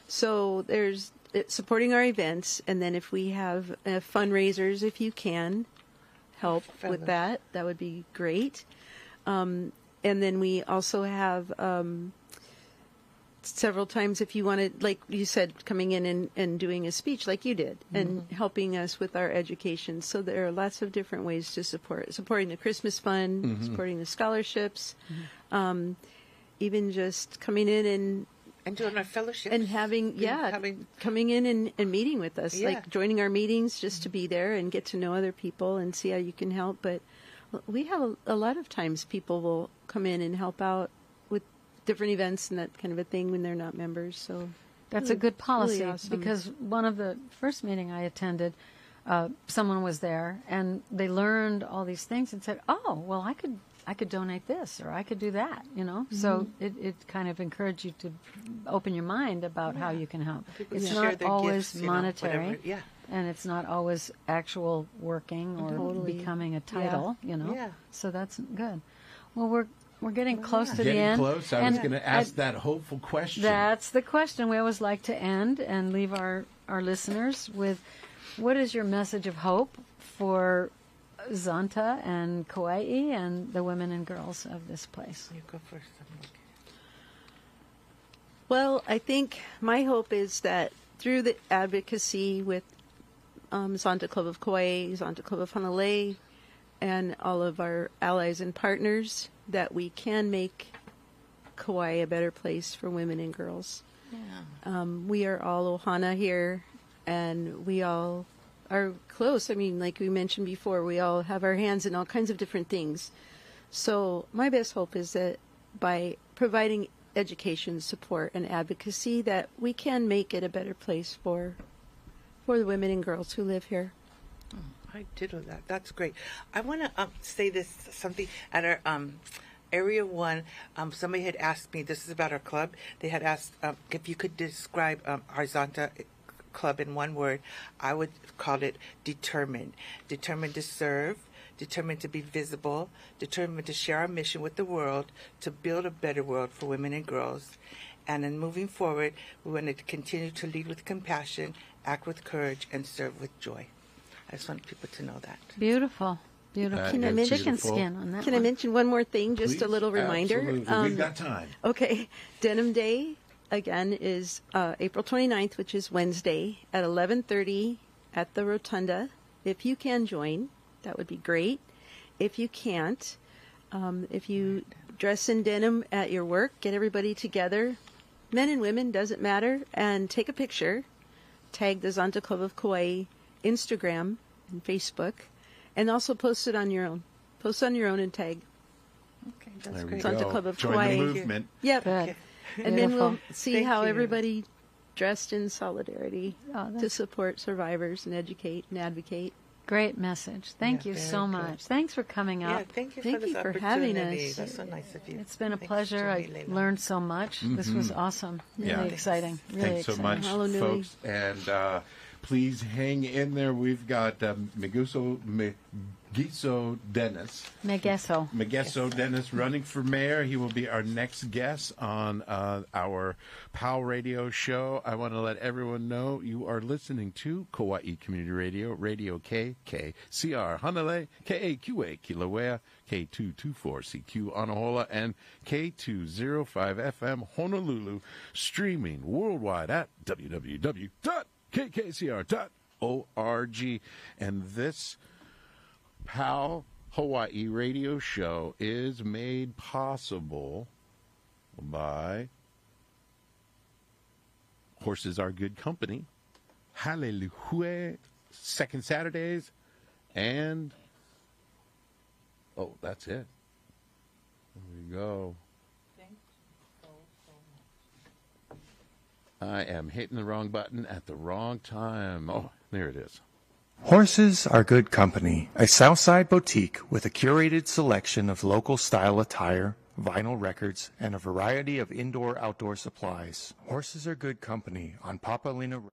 So there's supporting our events, and then if we have fundraisers, if you can help with that would be great. And then we also have several times if you wanted, like you said, coming in and doing a speech like you did and helping us with our education. So there are lots of different ways to supporting the Christmas fund, supporting the scholarships, even just coming in and And doing our fellowship. And coming in and meeting with us, Yeah. like joining our meetings just to be there and get to know other people and see how you can help. But we have a lot of times people will come in and help out with different events and that kind of a thing when they're not members. So That's a good policy, really awesome. because one of the first meeting I attended, someone was there and they learned all these things and said, "Oh, well, I could donate this or I could do that," you know. So it kind of encouraged you to open your mind about how you can help. People It's share not their always gifts, monetary, whatever. Yeah. and it's not always actual working or Totally. becoming a title, you know. Yeah. So that's good. Well, we're getting close to the Getting end. close. I was and going to ask that hopeful question. That's the question we always like to end and leave our listeners with. What is your message of hope for Zonta and Kauai and the women and girls of this place? You go first. Well, I think my hope is that through the advocacy with Zonta Club of Kauai, Zonta Club of Honolulu, and all of our allies and partners, that we can make Kauai a better place for women and girls. Yeah. We are all Ohana here, and we all are close. I mean, like we mentioned before, we all have our hands in all kinds of different things. So my best hope is that by providing education, support, and advocacy, that we can make it a better place for the women and girls who live here. I did all that. That's great. I want to say something at our Area 1. Somebody had asked me, this is about our club, they had asked if you could describe our Zonta Club in one word. I would call it determined. Determined to serve, determined to be visible, determined to share our mission with the world, to build a better world for women and girls. And in moving forward, we want to continue to lead with compassion, act with courage, and serve with joy. I just want people to know that. Beautiful. Beautiful. Can I mention- chicken skin on that Can one. I mention one more thing? Just Please? a little reminder. Absolutely. We've got time. Okay. Denim Day, again, is April 29th, which is Wednesday, at 11:30 at the Rotunda. If you can join, that would be great. If you can't, if you dress in denim at your work, get everybody together, men and women, doesn't matter, and take a picture. Tag the Zonta Club of Kauai Instagram and Facebook, and also post it on your own. Post on your own and tag. Okay, that's There we great. Zonta go. Club of Join Kauai. the movement. Yep. Good. And then we'll Beautiful. see Thank how you. everybody dressed in solidarity Oh, to that's support survivors and educate and advocate. great message. Thank Yeah, you very so good. much. Thanks for coming Yeah, up. thank you Thank for this you for opportunity. having us. That's so nice of you. It's been a Thanks, pleasure. I Jamie Leila. learned so much. This was awesome. Really Yeah. exciting. Really Thanks so exciting. much, Hello, Nui. folks. And please hang in there. We've got Meguso Dennis. Megeso. Dennis running for mayor. He will be our next guest on our POW radio show. I want to let everyone know you are listening to Kauai Community Radio, Radio KKCR Hanalei, KAQA Kilauea, K224CQ Anahola, and K205 FM Honolulu, streaming worldwide at www.kkcr.org. And this POW Hawaii radio show is made possible by Horses Are Good Company, Hallelujah, Second Saturdays, and that's it. There we go. I am hitting the wrong button at the wrong time. Oh, there it is. Horses Are Good Company, a Southside boutique with a curated selection of local style attire, vinyl records, and a variety of indoor-outdoor supplies. Horses Are Good Company on Papalina Road.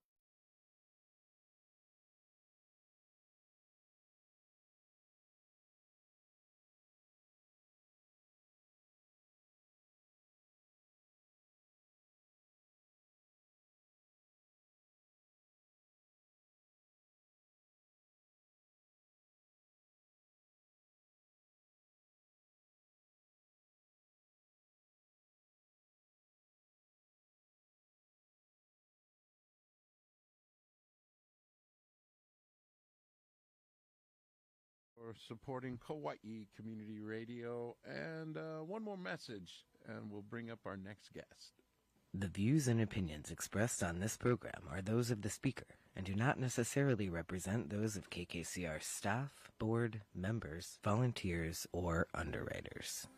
For supporting Kauai Community Radio. And one more message, and we'll bring up our next guest. The views and opinions expressed on this program are those of the speaker and do not necessarily represent those of KKCR staff, board, members, volunteers, or underwriters.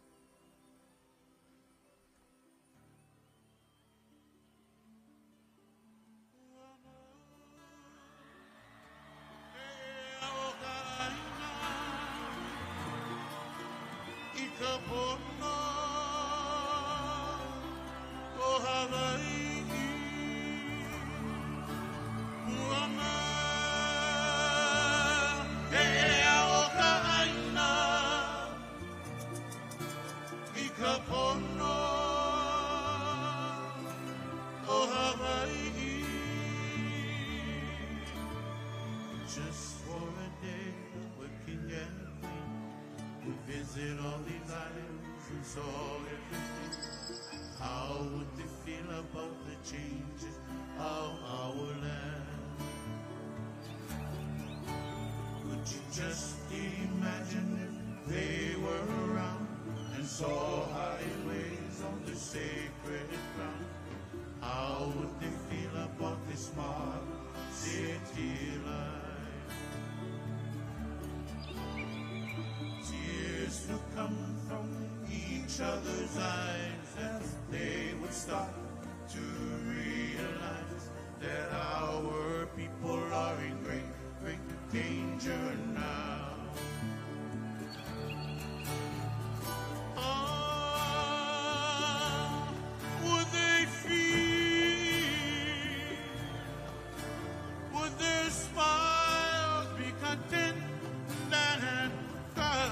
Just for a day, we're king and queen. We visit all these islands and saw everything. How would they feel about the changes of our land? Could you just imagine if they were around and saw highways on the sacred ground? How would they feel about this smart city life? Tears would come from each other's eyes as they would start to realize that our people are in great, great danger now. Would they feel? Would their smiles be content and cry?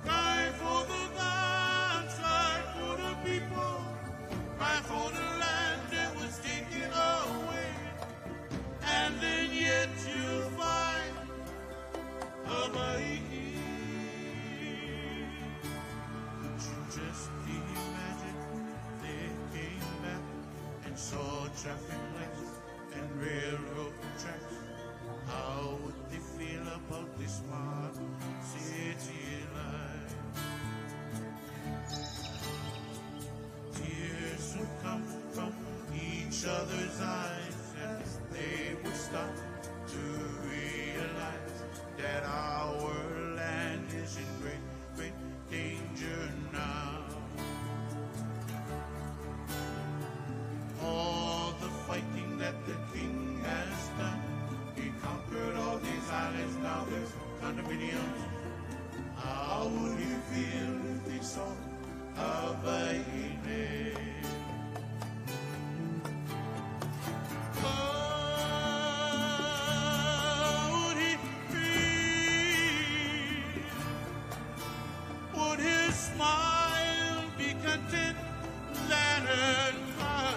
Cry for the gods, cry for the people, cry for the land that was taken away. And then yet you'll find Hawaii. Could you just imagine they came back and saw traffic lights and railroad tracks? How would they feel about this smart city life? Tears would come from each other's eyes as they would start to realize that our land is in great, great danger now. All the fighting that the king has done, he conquered all these islands, now there's condominiums. How would you feel if they saw Hawaii? How would he feel? Would his smile be content and cry?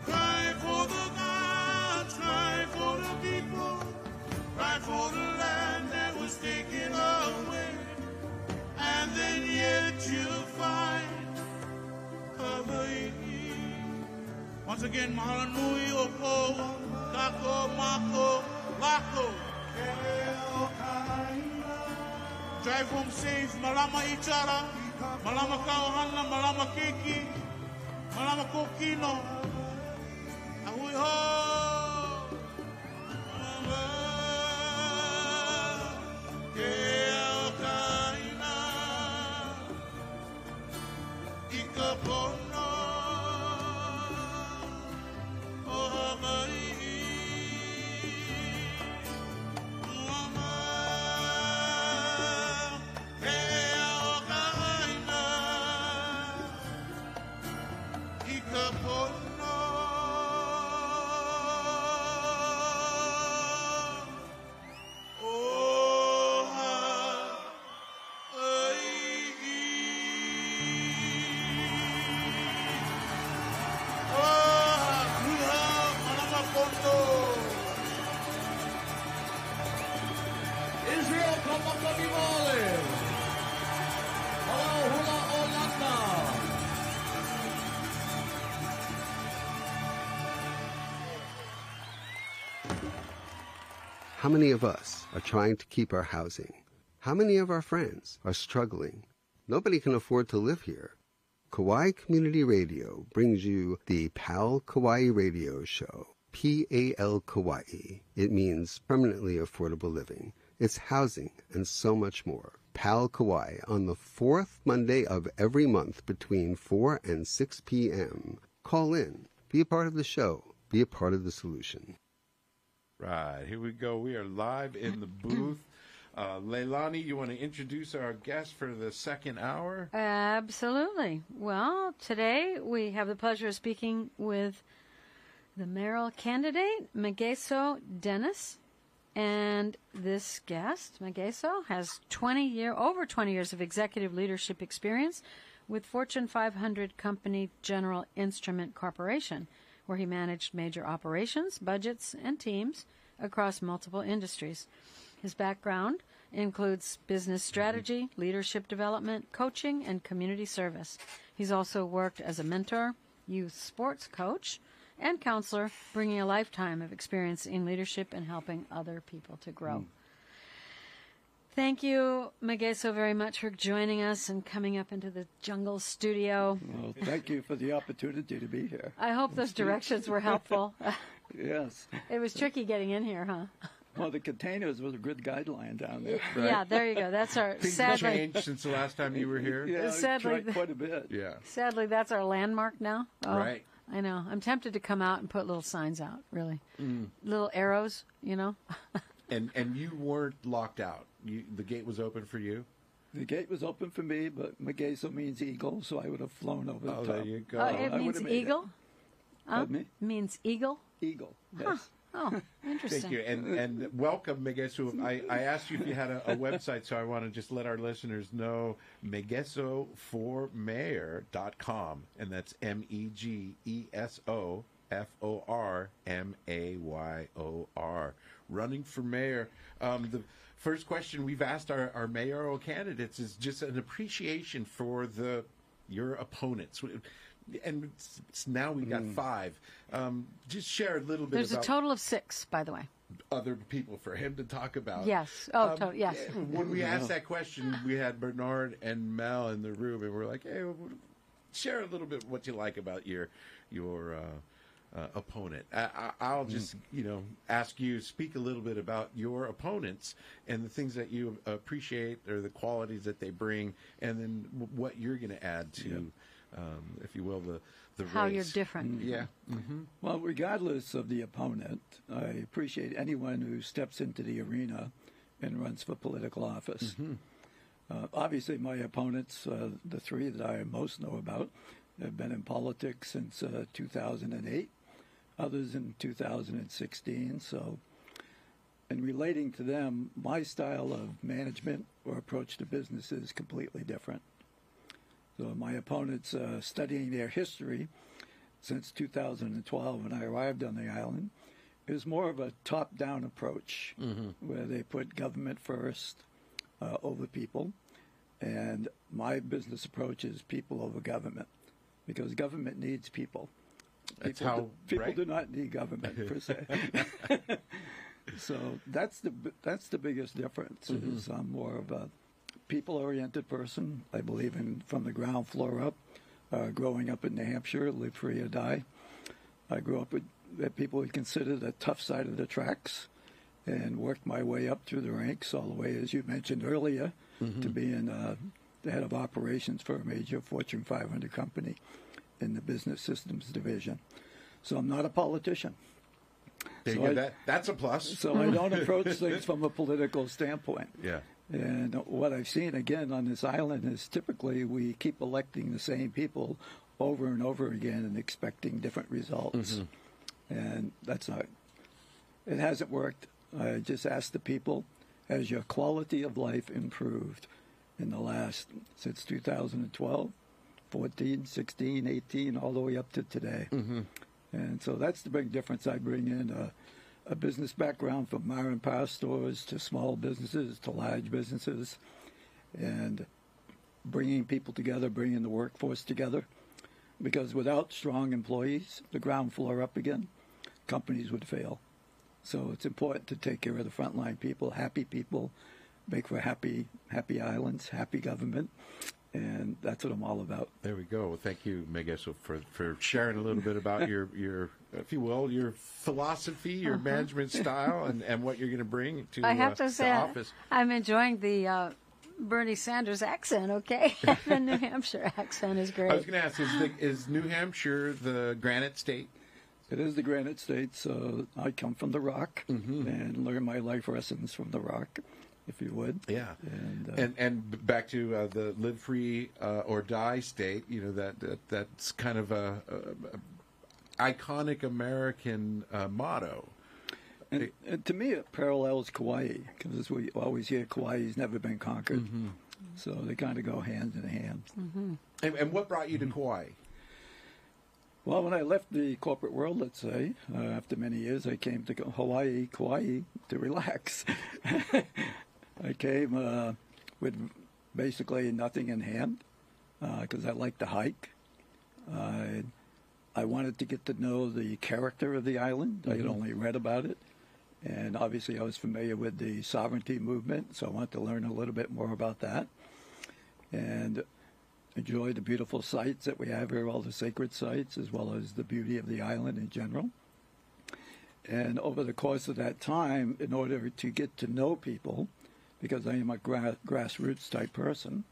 Cry for the gods, cry for the people, cry for the land that was taken away. And then yet you'll find Hawaii. Once again, mahalo nui o ko, kako, mako, lako. Drive home safe, malama ichara, malama kauhana, malama keki, malama kokino. Ahui ho! Ke au kaina, ika pono, o Hawaii. Mama, ke au kaina, ika pono. Israel Kapakabimale. Hello, hula olata. How many of us are trying to keep our housing How many of our friends are struggling? Nobody can afford to live here. Kauai Community Radio brings you the PAL Kauai Radio Show. PAL Kauai. It means permanently affordable living. It's housing and so much more. PAL Kauai on the fourth Monday of every month between 4 and 6 p.m. Call in. Be a part of the show. Be a part of the solution. Right, here we go. We are live in the booth. Leilani, you want to introduce our guest for the second hour? Absolutely. Well, today we have the pleasure of speaking with the mayoral candidate, Megeso Dennis. And this guest, Megeso, has over 20 years of executive leadership experience with Fortune 500 company General Instrument Corporation, where he managed major operations, budgets, and teams across multiple industries. His background includes business strategy, leadership development, coaching, and community service. He's also worked as a mentor, youth sports coach, and counselor, bringing a lifetime of experience in leadership and helping other people to grow. Thank you, Megeso, very much for joining us and coming up into the jungle studio. Well, thank you for the opportunity to be here. I hope those directions were helpful. Yes. It was tricky getting in here, huh? Well, the containers was a good guideline down there. Right. Yeah, there you go. That's our Things sadly have changed since the last time you were here. Yeah, sadly, quite a bit. Yeah. Sadly, that's our landmark now. Oh, right. I know. I'm tempted to come out and put little signs out, really. Little arrows, you know. And you weren't locked out. The gate was open for you? The gate was open for me, but Megeso means eagle, so I would have flown over the top. There you go. Oh, it means eagle? Pardon me? Means eagle? Eagle, yes. Huh. Oh, interesting. Thank you. And welcome, Megeso. I asked you if you had a website, so I want to just let our listeners know megesoformayor.com, and that's MEGESOFORMAYOR. Running for mayor. The first question we've asked our mayoral candidates is just an appreciation for your opponents. And now we got 5. Just share a little bit There's about... a total of 6, by the way. Other people for him to talk about. Yes. Yes. When we asked that question, we had Bernard and Mel in the room, and we're like, hey, share a little bit what you like about your opponent. I'll just, ask you, speak a little bit about your opponents and the things that you appreciate or the qualities that they bring, and then what you're going to add to, if you will, the how race. you're different. Yeah. Mm-hmm. Well, regardless of the opponent, I appreciate anyone who steps into the arena and runs for political office. Obviously, my opponents, the 3 that I most know about, have been in politics since 2008, others in 2016. So, in relating to them, my style of management or approach to business is completely different. So my opponents, studying their history since 2012 when I arrived on the island, is more of a top-down approach where they put government first over people. And my business approach is people over government, because government needs people. People do not need government per se. So that's the biggest difference. Is I'm more of a people-oriented person. I believe in from the ground floor up. Growing up in New Hampshire, live free or die. I grew up with people would consider the tough side of the tracks, and worked my way up through the ranks all the way, as you mentioned earlier, to being the head of operations for a major Fortune 500 company in the business systems division. So I'm not a politician. That's a plus. So I don't approach things from a political standpoint. Yeah. And what I've seen, again, on this island is typically we keep electing the same people over and over again and expecting different results. And that's not, it hasn't worked. I just asked the people, has your quality of life improved in the last, since 2012, 14, 16, 18, all the way up to today? And so that's the big difference. I bring in a business background from Mar and Par stores to small businesses to large businesses, and bringing people together, bringing the workforce together. Because without strong employees, the ground floor up again, companies would fail. So it's important to take care of the frontline people, happy people, make for happy islands, happy government. And that's what I'm all about. There we go. Well, thank you, Megeso, for sharing a little bit about your, if you will, your philosophy, your management style, and what you're going to bring to I have to say, office. I'm enjoying the Bernie Sanders accent, okay? The New Hampshire accent is great. I was going to ask, is New Hampshire the Granite State? It is the Granite State, so I come from the Rock and learn my life lessons from the Rock, if you would. Yeah, and back to the live free or die state. You know that's kind of a iconic American motto. And to me, it parallels Kauai, because we always hear Kauai's never been conquered. So they kind of go hand in hand. And what brought you to Kauai? Well, when I left the corporate world, let's say, after many years, I came to Kauai to relax. I came with basically nothing in hand because I like to hike. I wanted to get to know the character of the island. I had only read about it. And obviously I was familiar with the sovereignty movement, so I wanted to learn a little bit more about that. And enjoy the beautiful sites that we have here, all the sacred sites, as well as the beauty of the island in general. And over the course of that time, in order to get to know people, because I am a grassroots type person,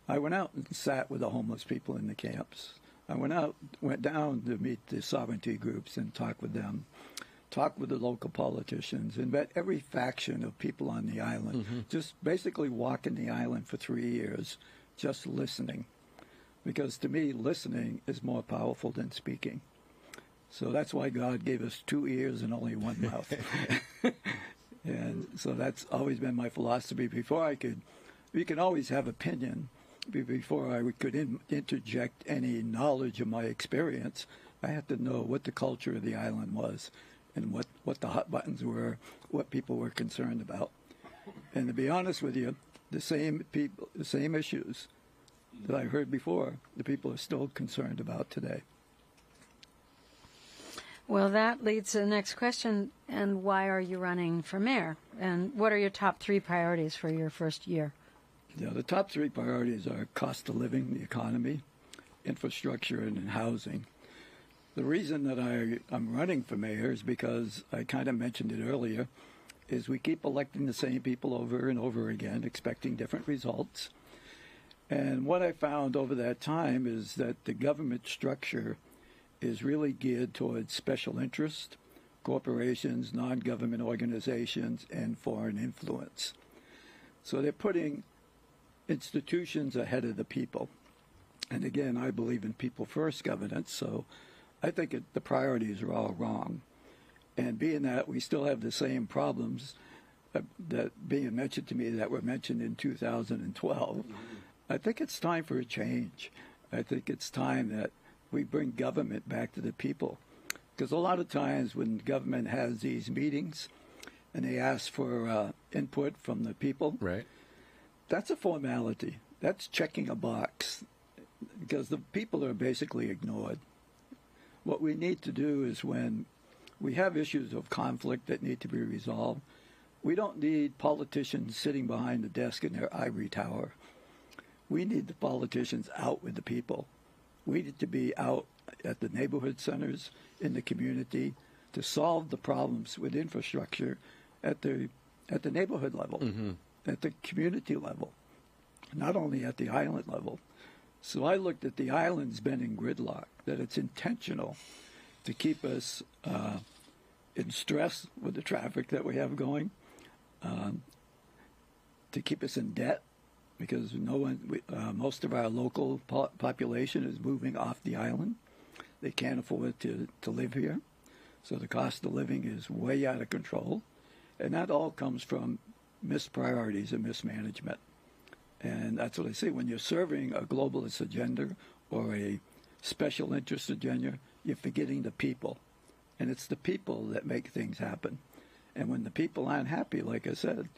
I went out and sat with the homeless people in the camps. I went down to meet the sovereignty groups and talk with them, talk with the local politicians, and met every faction of people on the island. Just basically walking the island for 3 years, just listening. Because to me, listening is more powerful than speaking. So that's why God gave us 2 ears and only one mouth. And so that's always been my philosophy. We can always have opinion. Before I could interject any knowledge of my experience, I had to know what the culture of the island was and what the hot buttons were, what people were concerned about. And to be honest with you, the same people, the same issues that I heard before, the people are still concerned about today. Well, that leads to the next question. And why are you running for mayor? And what are your top 3 priorities for your first year? Yeah, the top 3 priorities are cost of living, the economy, infrastructure, and housing. The reason that I'm running for mayor is because I kind of mentioned it earlier, is we keep electing the same people over and over again, expecting different results. And what I found over that time is that the government structure is really geared towards special interest, corporations, non-government organizations, and foreign influence. So they're putting institutions ahead of the people. And again, I believe in people-first governance, so I think the priorities are all wrong. And being that we still have the same problems that being mentioned to me that were mentioned in 2012, I think it's time for a change. I think it's time that we bring government back to the people. Because a lot of times when government has these meetings and they ask for input from the people, right, that's a formality. That's checking a box because the people are basically ignored. What we need to do is when we have issues of conflict that need to be resolved, we don't need politicians sitting behind the desk in their ivory tower. We need the politicians out with the people. We need to be out at the neighborhood centers, in the community, to solve the problems with infrastructure at the neighborhood level, at the community level, not only at the island level. So I looked at the island's been in gridlock, that it's intentional to keep us in stress with the traffic that we have going, to keep us in debt, because most of our local population is moving off the island. They can't afford to live here. So the cost of living is way out of control. And that all comes from missed priorities and mismanagement. And that's what I say. When you're serving a globalist agenda or a special interest agenda, you're forgetting the people. And it's the people that make things happen. And when the people aren't happy, like I said,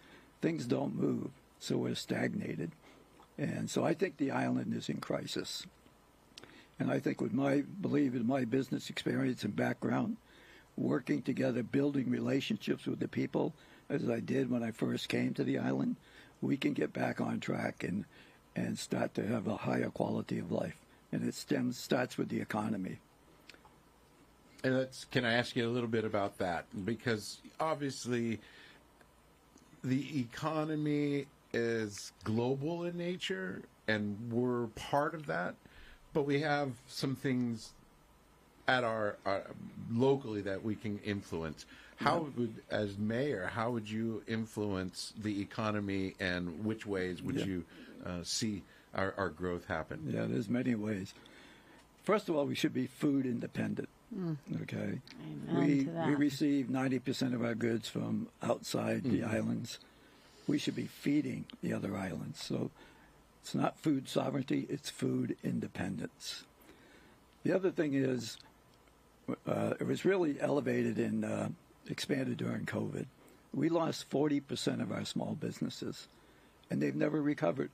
things don't move. So we're stagnated. And so I think the island is in crisis. And I think with my business experience and background, working together, building relationships with the people, as I did when I first came to the island, we can get back on track and start to have a higher quality of life. And it starts with the economy. And can I ask you a little bit about that? Because obviously the economy is global in nature, and we're part of that. But we have some things at our locally that we can influence. How would, as mayor, how would you influence the economy, and which ways would you see our growth happen? Yeah, there's many ways. First of all, we should be food independent. Okay, we receive 90% of our goods from outside the islands. We should be feeding the other islands. So it's not food sovereignty; it's food independence. The other thing is, it was really elevated and expanded during COVID. We lost 40% of our small businesses, and they've never recovered.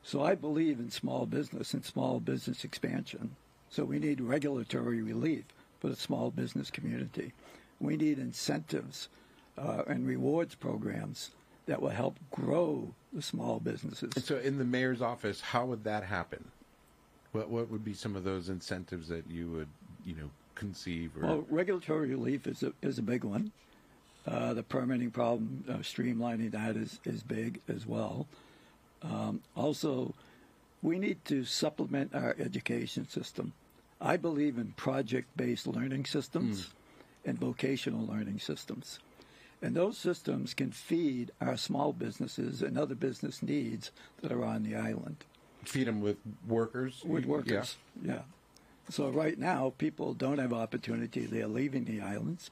So I believe in small business and small business expansion. So we need regulatory relief for the small business community. We need incentives and rewards programs that will help grow the small businesses. And so in the mayor's office, how would that happen? What would be some of those incentives that you would, conceive? Or... Well, regulatory relief is a big one. The permitting problem, streamlining that is big as well. Also, we need to supplement our education system. I believe in project-based learning systems and vocational learning systems. And those systems can feed our small businesses and other business needs that are on the island. Feed them with workers? With workers, yeah. So right now, people don't have opportunity. They're leaving the islands.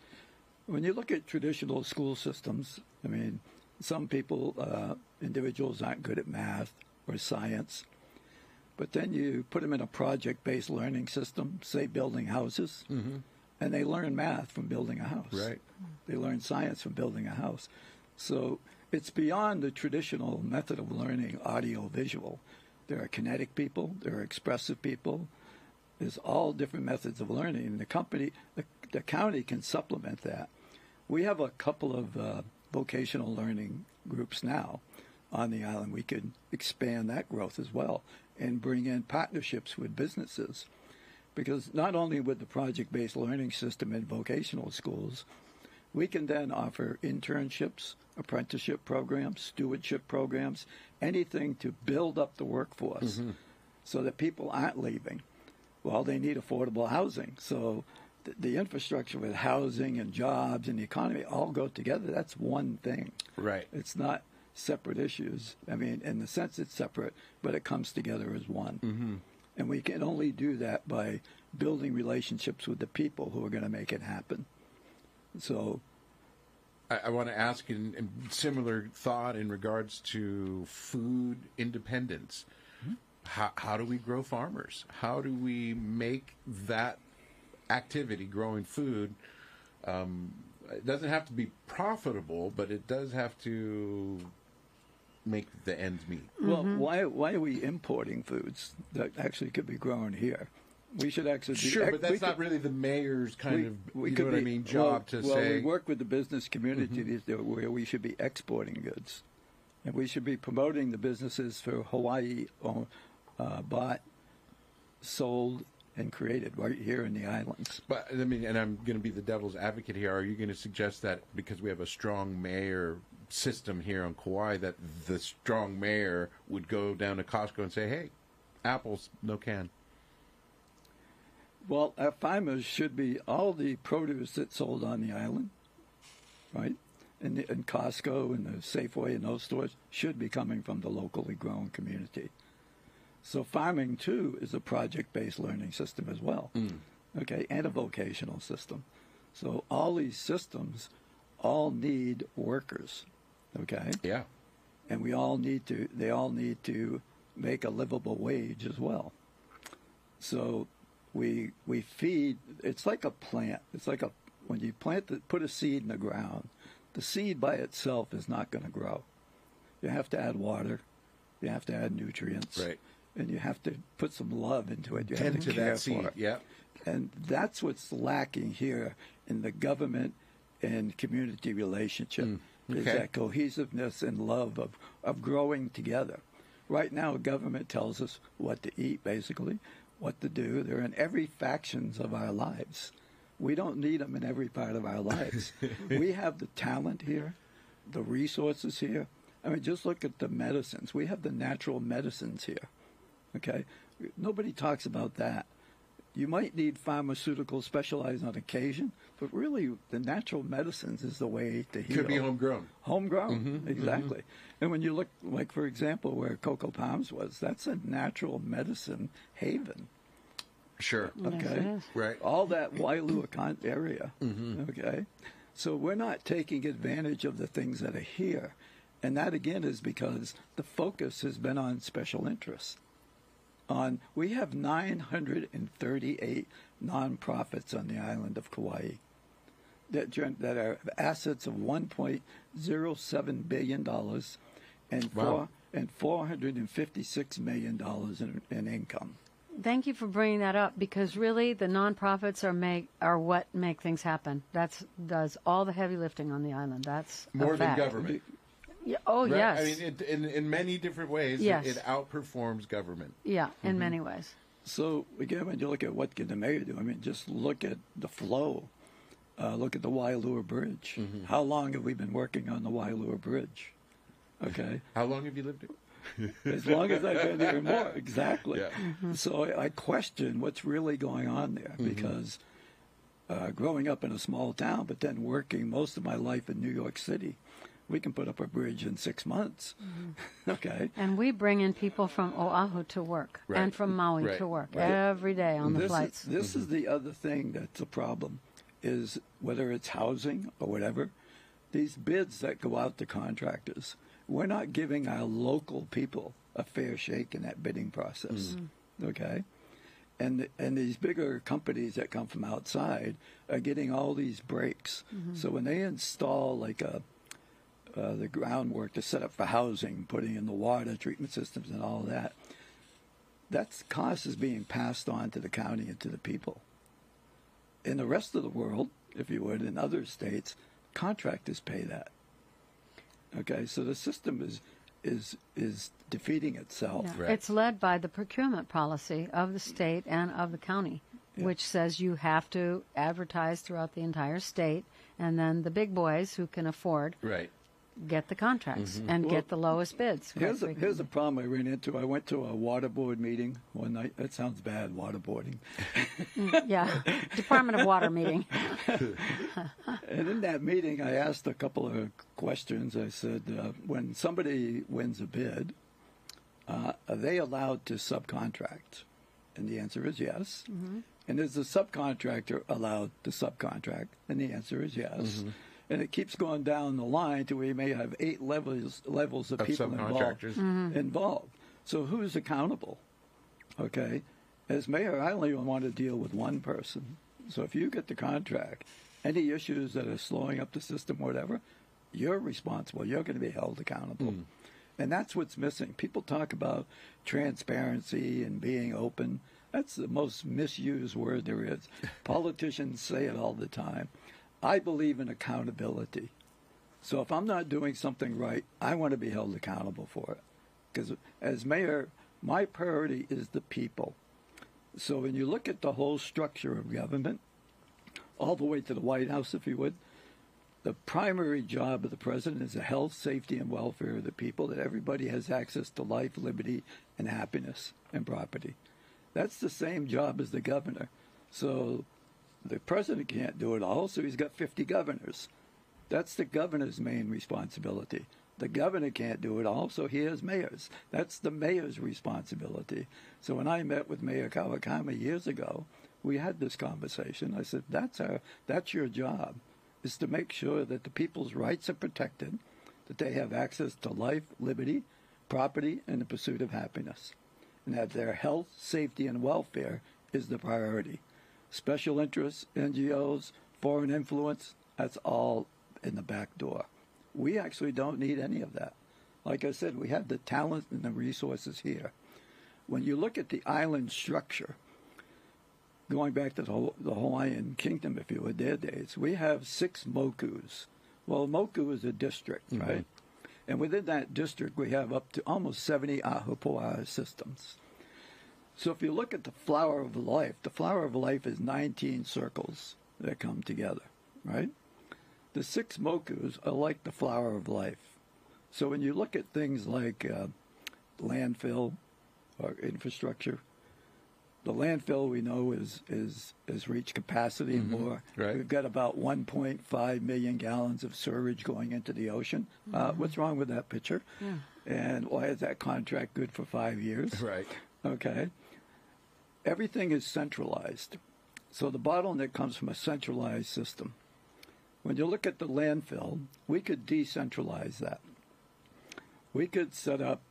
When you look at traditional school systems, I mean, some people, individuals aren't good at math or science. But then you put them in a project-based learning system, say building houses, and they learn math from building a house. Right. They learn science from building a house. So it's beyond the traditional method of learning, audio-visual. There are kinetic people. There are expressive people. There's all different methods of learning. And the county can supplement that. We have a couple of vocational learning groups now on the island. We could expand that growth as well and bring in partnerships with businesses. Because not only with the project-based learning system in vocational schools, we can then offer internships, apprenticeship programs, stewardship programs, anything to build up the workforce so that people aren't leaving. Well, they need affordable housing. So the infrastructure with housing and jobs and the economy all go together. That's one thing. Right. It's not separate issues. I mean, in the sense it's separate, but it comes together as one. And we can only do that by building relationships with the people who are going to make it happen. So I want to ask in similar thought in regards to food independence. How do we grow farmers? How do we make that activity, growing food, it doesn't have to be profitable, but it does have to make the ends meet. Well, why are we importing foods that actually could be grown here? We should actually be... Sure, but that's not really the mayor's job to say... Well, we work with the business community where we should be exporting goods. And we should be promoting the businesses for Hawaii bought, sold, and created right here in the islands. But, I mean, and I'm going to be the devil's advocate here. Are you going to suggest that because we have a strong mayor system here on Kauai, that the strong mayor would go down to Costco and say, hey, apples, no can? Well, our farmers should be all the produce that's sold on the island, right? And Costco and the Safeway and those stores should be coming from the locally grown community. So farming, too, is a project-based learning system as well, okay, and a vocational system. So all these systems all need workers, okay? Yeah. And they all need to make a livable wage as well. So we feed, it's like a plant. It's like when you put a seed in the ground, the seed by itself is not going to grow. You have to add water. You have to add nutrients. Right. And you have to put some love into it. You Tend have to to care that seed, for it. yeah. And that's what's lacking here in the government and community relationship. is that cohesiveness and love of growing together. Right now, government tells us what to eat, basically, what to do. They're in every factions of our lives. We don't need them in every part of our lives. We have the talent here, the resources here. I mean, just look at the medicines. We have the natural medicines here, okay? Nobody talks about that. You might need pharmaceuticals specialized on occasion, but really the natural medicines is the way to heal. Could be homegrown. Homegrown, exactly. And when you look, like, for example, where Cocoa Palms was, that's a natural medicine haven. Sure. Okay. Yes, right. All that Wailuakon area. Okay. So we're not taking advantage of the things that are here. And that, again, is because the focus has been on special interests. We have 938 nonprofits on the island of Kauai that are assets of $1.07 billion and $456 million in income. Thank you for bringing that up, because really the nonprofits are what make things happen. Does all the heavy lifting on the island. That's more a than fact. government. Yeah, oh, right? yes. I mean, in many different ways, Yes. it outperforms government. Yeah, in many ways. So, again, when you look at what can the mayor do, I mean, just look at the flow. Look at the Wailua Bridge. How long have we been working on the Wailua Bridge? Okay. How long have you lived here? As long as I've been here, more. Exactly. Yeah. So I question what's really going on there, because growing up in a small town, but then working most of my life in New York City, we can put up a bridge in 6 months. Okay. And we bring in people from Oahu to work and from Maui to work every day on the flights. This is the other thing that's a problem, is whether it's housing or whatever, these bids that go out to contractors, we're not giving our local people a fair shake in that bidding process. Okay? And these bigger companies that come from outside are getting all these breaks. So when they install like the groundwork to set up for housing, putting in the water treatment systems and all that, that cost is being passed on to the county and to the people. In the rest of the world, if you would, in other states, contractors pay that. Okay, so the system is defeating itself. Yeah. It's led by the procurement policy of the state and of the county, which says you have to advertise throughout the entire state, and then the big boys who can afford get the contracts and get the lowest bids. Here's a problem I ran into. I went to a water board meeting one night. That sounds bad, waterboarding. Yeah, Department of Water meeting. And in that meeting, I asked a couple of questions. I said, when somebody wins a bid, are they allowed to subcontract? And the answer is yes. And is the subcontractor allowed to subcontract? And the answer is yes. And it keeps going down the line to where you may have 8 levels of people involved. So who's accountable? Okay. As mayor, I only want to deal with one person. So if you get the contract, any issues that are slowing up the system, whatever, you're responsible. You're going to be held accountable. And that's what's missing. People talk about transparency and being open. That's the most misused word there is. Politicians say it all the time. I believe in accountability. So if I'm not doing something right, I want to be held accountable for it. Because as mayor, my priority is the people. So when you look at the whole structure of government, all the way to the White House, if you would, the primary job of the president is the health, safety, and welfare of the people, that everybody has access to life, liberty, and happiness and property. That's the same job as the governor. So the president can't do it all, so he's got 50 governors. That's the governor's main responsibility. The governor can't do it all, so he has mayors. That's the mayor's responsibility. So when I met with Mayor Kawakami years ago, we had this conversation. I said, that's your job, is to make sure that the people's rights are protected, that they have access to life, liberty, property, and the pursuit of happiness, and that their health, safety, and welfare is the priority. Special interests, NGOs, foreign influence, that's all in the back door. We actually don't need any of that. Like I said, we have the talent and the resources here. When you look at the island structure, going back to the Hawaiian kingdom, if you would, their days, we have 6 mokus. Well, Moku is a district, right? And within that district, we have up to almost 70 Ahupua'a systems. So if you look at the flower of life is 19 circles that come together, right? The 6 Mokus are like the flower of life. So when you look at things like landfill or infrastructure, the landfill we know is reached capacity more. Right. We've got about 1.5 million gallons of sewage going into the ocean. What's wrong with that picture? Yeah. And why is that contract good for 5 years? Right. Okay. Everything is centralized. So the bottleneck comes from a centralized system. When you look at the landfill, we could decentralize that. We could set up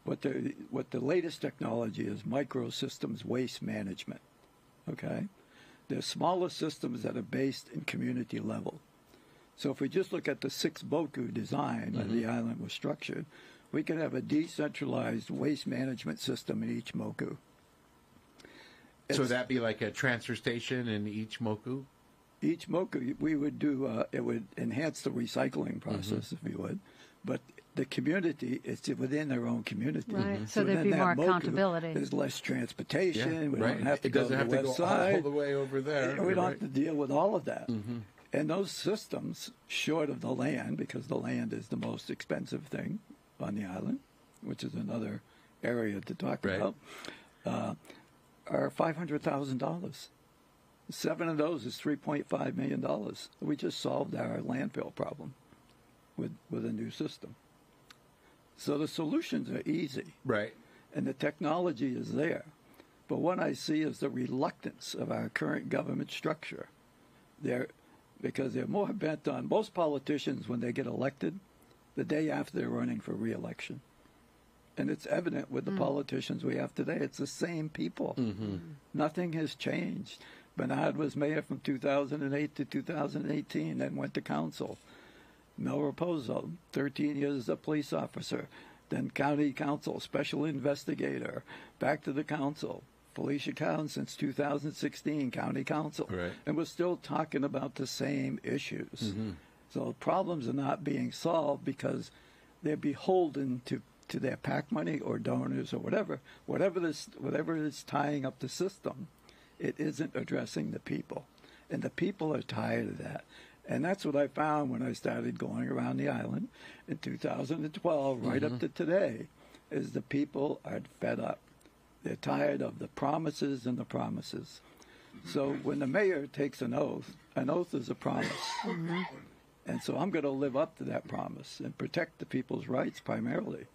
what the latest technology is, microsystems waste management. Okay? They're smaller systems that are based in community level. So if we just look at the 6 Boku design of the island was structured, we could have a decentralized waste management system in each Moku. So that'd be like a transfer station in each Moku? Each Moku, we would do, it would enhance the recycling process, if you would. But the community is within their own community. Right, so there'd be more accountability. There's less transportation. Yeah, we right. don't have to It go doesn't to have the to west go side. all the way over there. We don't Right. have to deal with all of that. And those systems, short of the land, because the land is the most expensive thing on the island, which is another area to talk about, are $500,000. 7 of those is $3.5 million. We just solved our landfill problem with a new system. So the solutions are easy. Right. And the technology is there. But what I see is the reluctance of our current government structure. Because they're more bent on, most politicians, when they get elected, the day after they're running for re-election. And it's evident with the politicians we have today. It's the same people. Nothing has changed. Bernard was mayor from 2008 to 2018, then went to council. Mel Raposo, 13 years as a police officer, then county council, special investigator, back to the council. Felicia Cowan since 2016, county council. Right. And we're still talking about the same issues. So problems are not being solved because they're beholden to their PAC money or donors or whatever is tying up the system. It isn't addressing the people. And the people are tired of that. And that's what I found when I started going around the island in 2012, right up to today, is the people are fed up. They're tired of the promises and the promises. So when the mayor takes an oath is a promise. And so I'm going to live up to that promise and protect the people's rights primarily.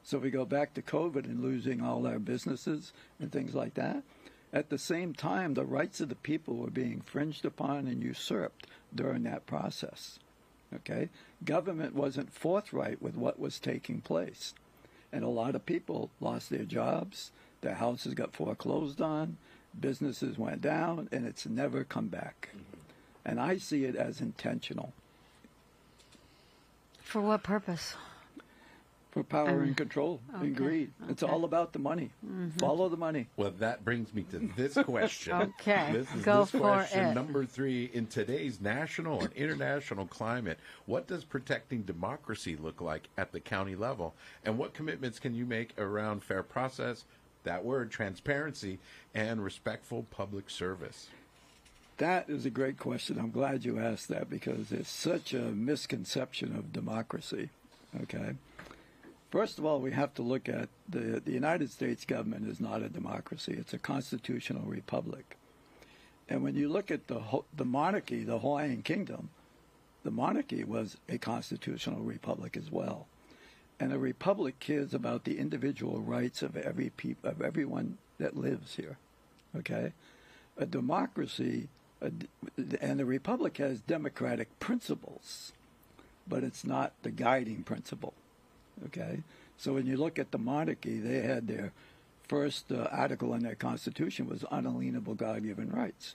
So we go back to COVID and losing all our businesses and things like that. At the same time, the rights of the people were being infringed upon and usurped during that process. Okay? Government wasn't forthright with what was taking place. And a lot of people lost their jobs, their houses got foreclosed on, businesses went down, and it's never come back. And I see it as intentional. For what purpose? For power and control and greed. It's all about the money. Follow the money. Well, that brings me to this question. Okay, This is go this for question it. number 3. In today's national and international climate, what does protecting democracy look like at the county level? And what commitments can you make around fair process, that word, transparency, and respectful public service? That is a great question. I'm glad you asked that because it's such a misconception of democracy. Okay? First of all, we have to look at the United States government is not a democracy. It's a constitutional republic. And when you look at the monarchy, the Hawaiian Kingdom, the monarchy was a constitutional republic as well. And a republic cares about the individual rights of everyone that lives here. Okay? A democracy, and the republic has democratic principles, but it's not the guiding principle. Okay, so when you look at the monarchy, they had their first article in their constitution was unalienable God-given rights.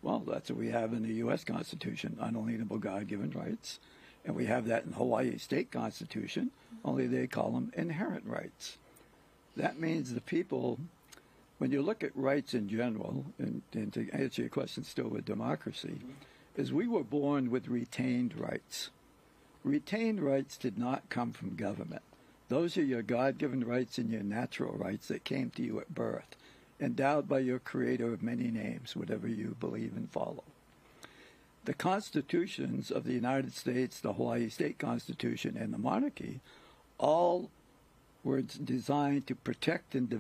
Well, that's what we have in the U.S. Constitution, unalienable God-given rights, and we have that in Hawaii State Constitution. Only they call them inherent rights. That means the people, when you look at rights in general, and to answer your question still with democracy, is we were born with retained rights. Retained rights did not come from government. Those are your God-given rights and your natural rights that came to you at birth, endowed by your creator of many names, whatever you believe and follow. The constitutions of the United States, the Hawaii State Constitution, and the monarchy all were designed to protect and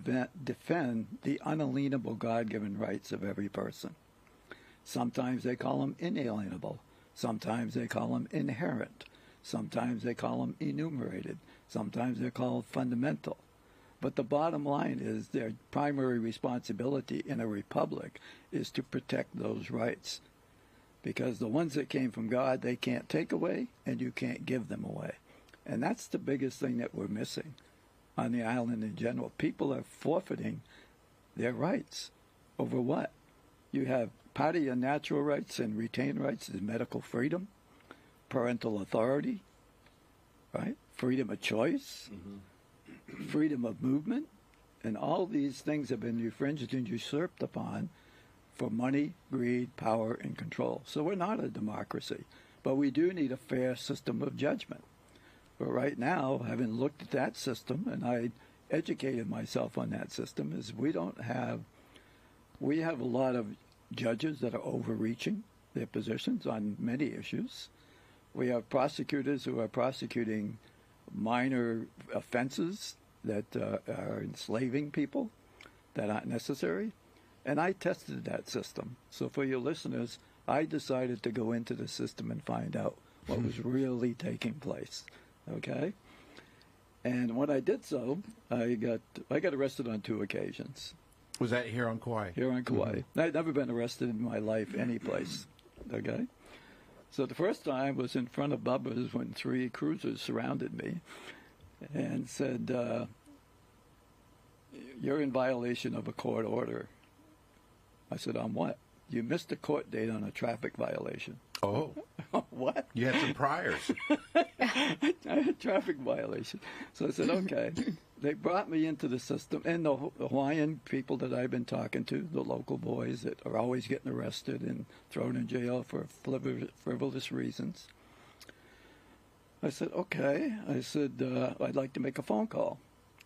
defend the unalienable God-given rights of every person. Sometimes they call them inalienable. Sometimes they call them inherent. Sometimes they call them enumerated. Sometimes they're called fundamental. But the bottom line is their primary responsibility in a republic is to protect those rights. Because the ones that came from God, they can't take away, and you can't give them away. And that's the biggest thing that we're missing on the island in general. People are forfeiting their rights. Over what? You have part of your natural rights and retained rights is medical freedom, parental authority, right? Freedom of choice, freedom of movement, and all these things have been infringed and usurped upon for money, greed, power, and control. So we're not a democracy, but we do need a fair system of judgment. But right now, having looked at that system, and I educated myself on that system, is we have a lot of judges that are overreaching their positions on many issues. We have prosecutors who are prosecuting minor offenses that are enslaving people that aren't necessary. And I tested that system. So for your listeners, I decided to go into the system and find out what was really taking place. Okay? And when I did so, I got arrested on 2 occasions. Was that here on Kauai? Here on Kauai. I'd never been arrested in my life any place. Okay? So the first time was in front of Bubba's when 3 cruisers surrounded me and said, you're in violation of a court order. I said, on what? You missed a court date on a traffic violation. Oh. What? You had some priors. I had a traffic violation. So I said, okay. They brought me into the system, and the Hawaiian people that I've been talking to, the local boys that are always getting arrested and thrown in jail for frivolous reasons. I said, okay. I said, I'd like to make a phone call.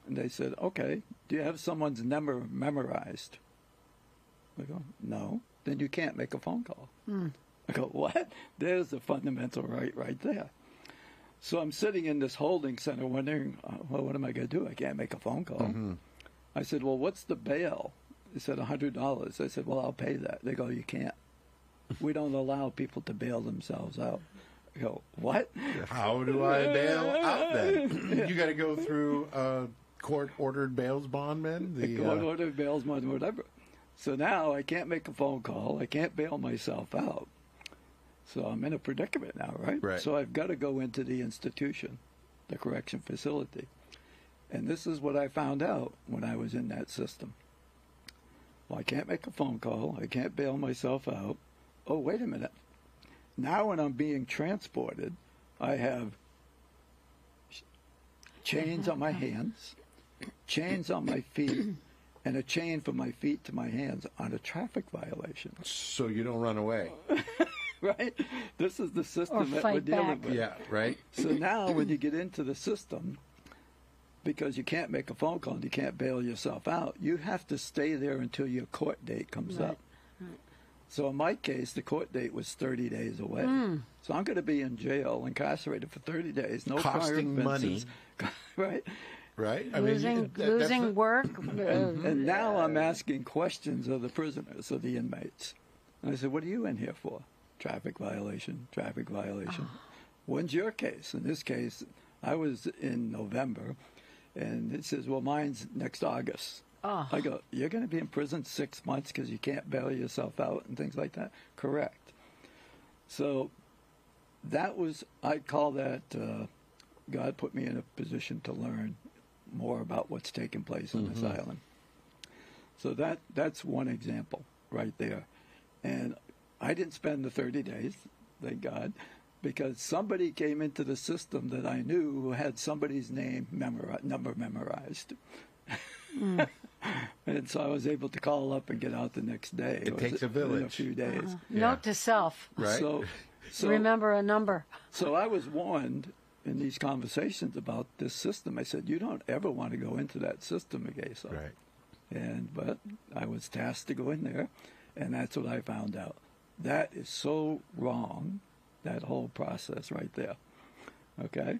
And they said, okay, do you have someone's number memorized? I go, no. Then you can't make a phone call. I go, what? There's the fundamental right there. So I'm sitting in this holding center wondering, well, what am I going to do? I can't make a phone call. I said, well, what's the bail? They said, $100. I said, well, I'll pay that. They go, you can't. We don't allow people to bail themselves out. I go, what? How do I bail out then? You got to go through court-ordered bails bondman? Court-ordered bails bondman, whatever. So now I can't make a phone call. I can't bail myself out. So I'm in a predicament now, right? So I've got to go into the institution, the correction facility. And this is what I found out when I was in that system. Well, I can't make a phone call. I can't bail myself out. Oh, wait a minute. Now when I'm being transported, I have chains on my hands, chains on my feet, and a chain from my feet to my hands on a traffic violation. So you don't run away. Right? This is the system that we're dealing with. Yeah, right. So now when you get into the system, because you can't make a phone call and you can't bail yourself out, you have to stay there until your court date comes up. So in my case, the court date was 30 days away. So I'm going to be in jail, incarcerated for 30 days. No costing prior money. Right? Right? I mean, losing work. And now I'm asking questions of the prisoners, of the inmates. And I said, what are you in here for? Traffic violation, traffic violation. When's your case? In this case, I was in November, and it says, well, mine's next August. I go, you're going to be in prison 6 months because you can't bail yourself out and things like that? Correct. So that was, I call that, God put me in a position to learn more about what's taking place on this island. So that's one example right there. And I didn't spend the 30 days, thank God, because somebody came into the system that I knew who had somebody's name number memorized. And so I was able to call up and get out the next day. It takes a village. In a few days. Note to self. Right. So remember a number. So I was warned in these conversations about this system. I said, you don't ever want to go into that system again. So. Right. But I was tasked to go in there, and that's what I found out. That is so wrong, that whole process right there. Okay?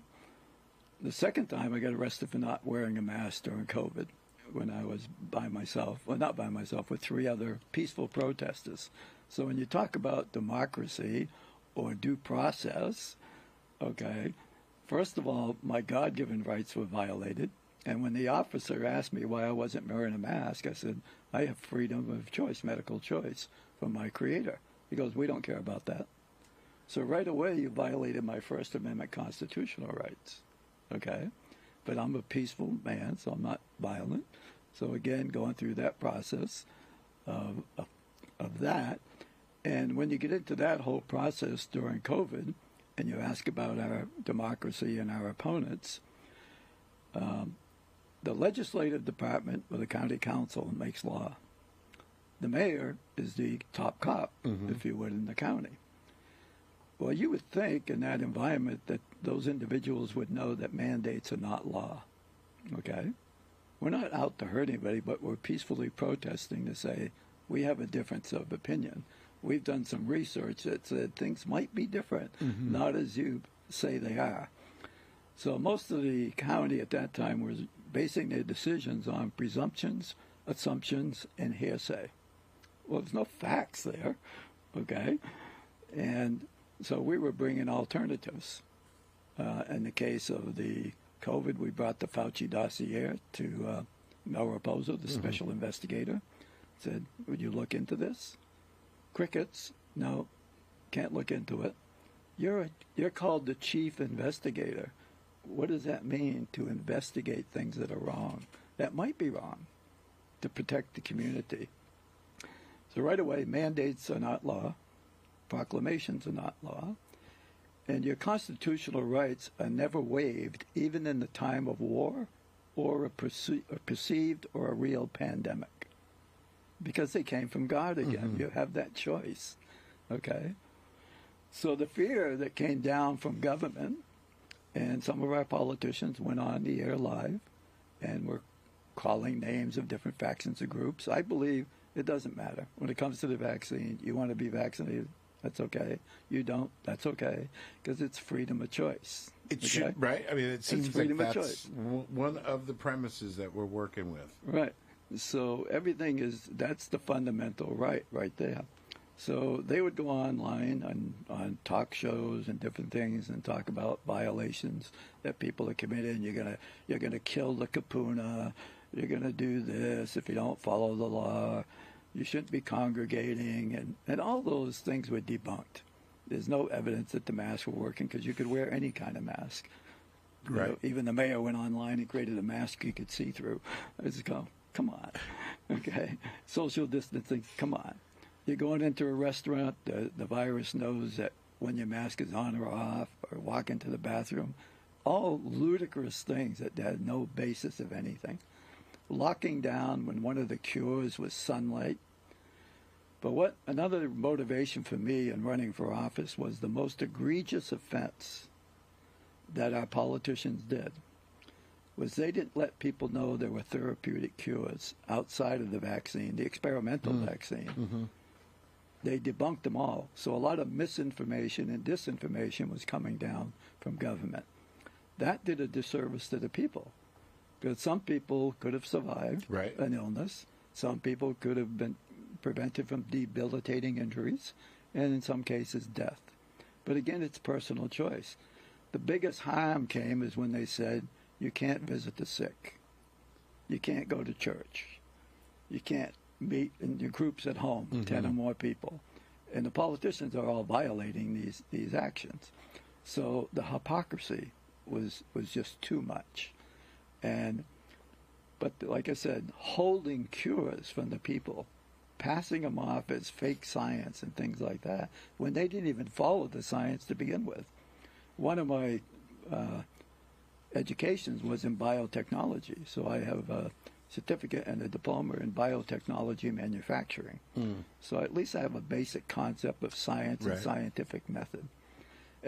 The second time I got arrested for not wearing a mask during COVID when I was by myself, well, not by myself, with 3 other peaceful protesters. So when you talk about democracy or due process, okay, first of all, my God-given rights were violated. And when the officer asked me why I wasn't wearing a mask, I said, I have freedom of choice, medical choice from my Creator. He goes, we don't care about that. So right away, you violated my First Amendment constitutional rights. Okay? But I'm a peaceful man, so I'm not violent. So again, going through that process of that. And when you get into that whole process during COVID, and you ask about our democracy and our opponents, the legislative department or the county council makes law. The mayor is the top cop, if you would, in the county. Well, you would think in that environment that those individuals would know that mandates are not law. Okay? We're not out to hurt anybody, but we're peacefully protesting to say we have a difference of opinion. We've done some research that said things might be different, not as you say they are. So most of the county at that time was basing their decisions on presumptions, assumptions, and hearsay. Well, there's no facts there, okay? And so we were bringing alternatives. In the case of the COVID, we brought the Fauci dossier to Mel Raposo, the special investigator, said, would you look into this? Crickets, no, can't look into it. You're called the chief investigator. What does that mean, to investigate things that are wrong? That might be wrong, to protect the community. So right away, mandates are not law. Proclamations are not law. And your constitutional rights are never waived, even in the time of war or a perceived or a real pandemic. Because they came from God again. You have that choice. Okay? So the fear that came down from government, and some of our politicians went on the air live and were calling names of different factions or groups. I believe it doesn't matter. When it comes to the vaccine, you want to be vaccinated, that's okay. You don't, that's okay, because it's freedom of choice. It should, right? I mean, it seems like that's one of the premises that we're working with. Right. So everything that's the fundamental right there. So they would go online on talk shows and different things and talk about violations that people are committing. You're gonna kill the kapuna. You're gonna do this if you don't follow the law. You shouldn't be congregating, and all those things were debunked. There's no evidence that the masks were working because you could wear any kind of mask. Right. You know, even the mayor went online and created a mask you could see through. I just go, come on, okay? Social distancing, come on. You're going into a restaurant, the virus knows that when your mask is on or off, or walk into the bathroom. All ludicrous things that had no basis of anything. Locking down when one of the cures was sunlight. But what another motivation for me in running for office was the most egregious offense that our politicians did was they didn't let people know there were therapeutic cures outside of the vaccine, the experimental vaccine. They debunked them all. So a lot of misinformation and disinformation was coming down from government. That did a disservice to the people. Because some people could have survived an illness. Some people could have been prevented from debilitating injuries, and in some cases, death. But again, it's personal choice. The biggest harm came is when they said, you can't visit the sick. You can't go to church. You can't meet in your groups at home, 10 or more people. And the politicians are all violating these actions. So the hypocrisy was just too much. But like I said, holding cures from the people, passing them off as fake science and things like that, when they didn't even follow the science to begin with. One of my educations was in biotechnology, so I have a certificate and a diploma in biotechnology manufacturing. So at least I have a basic concept of science and scientific method.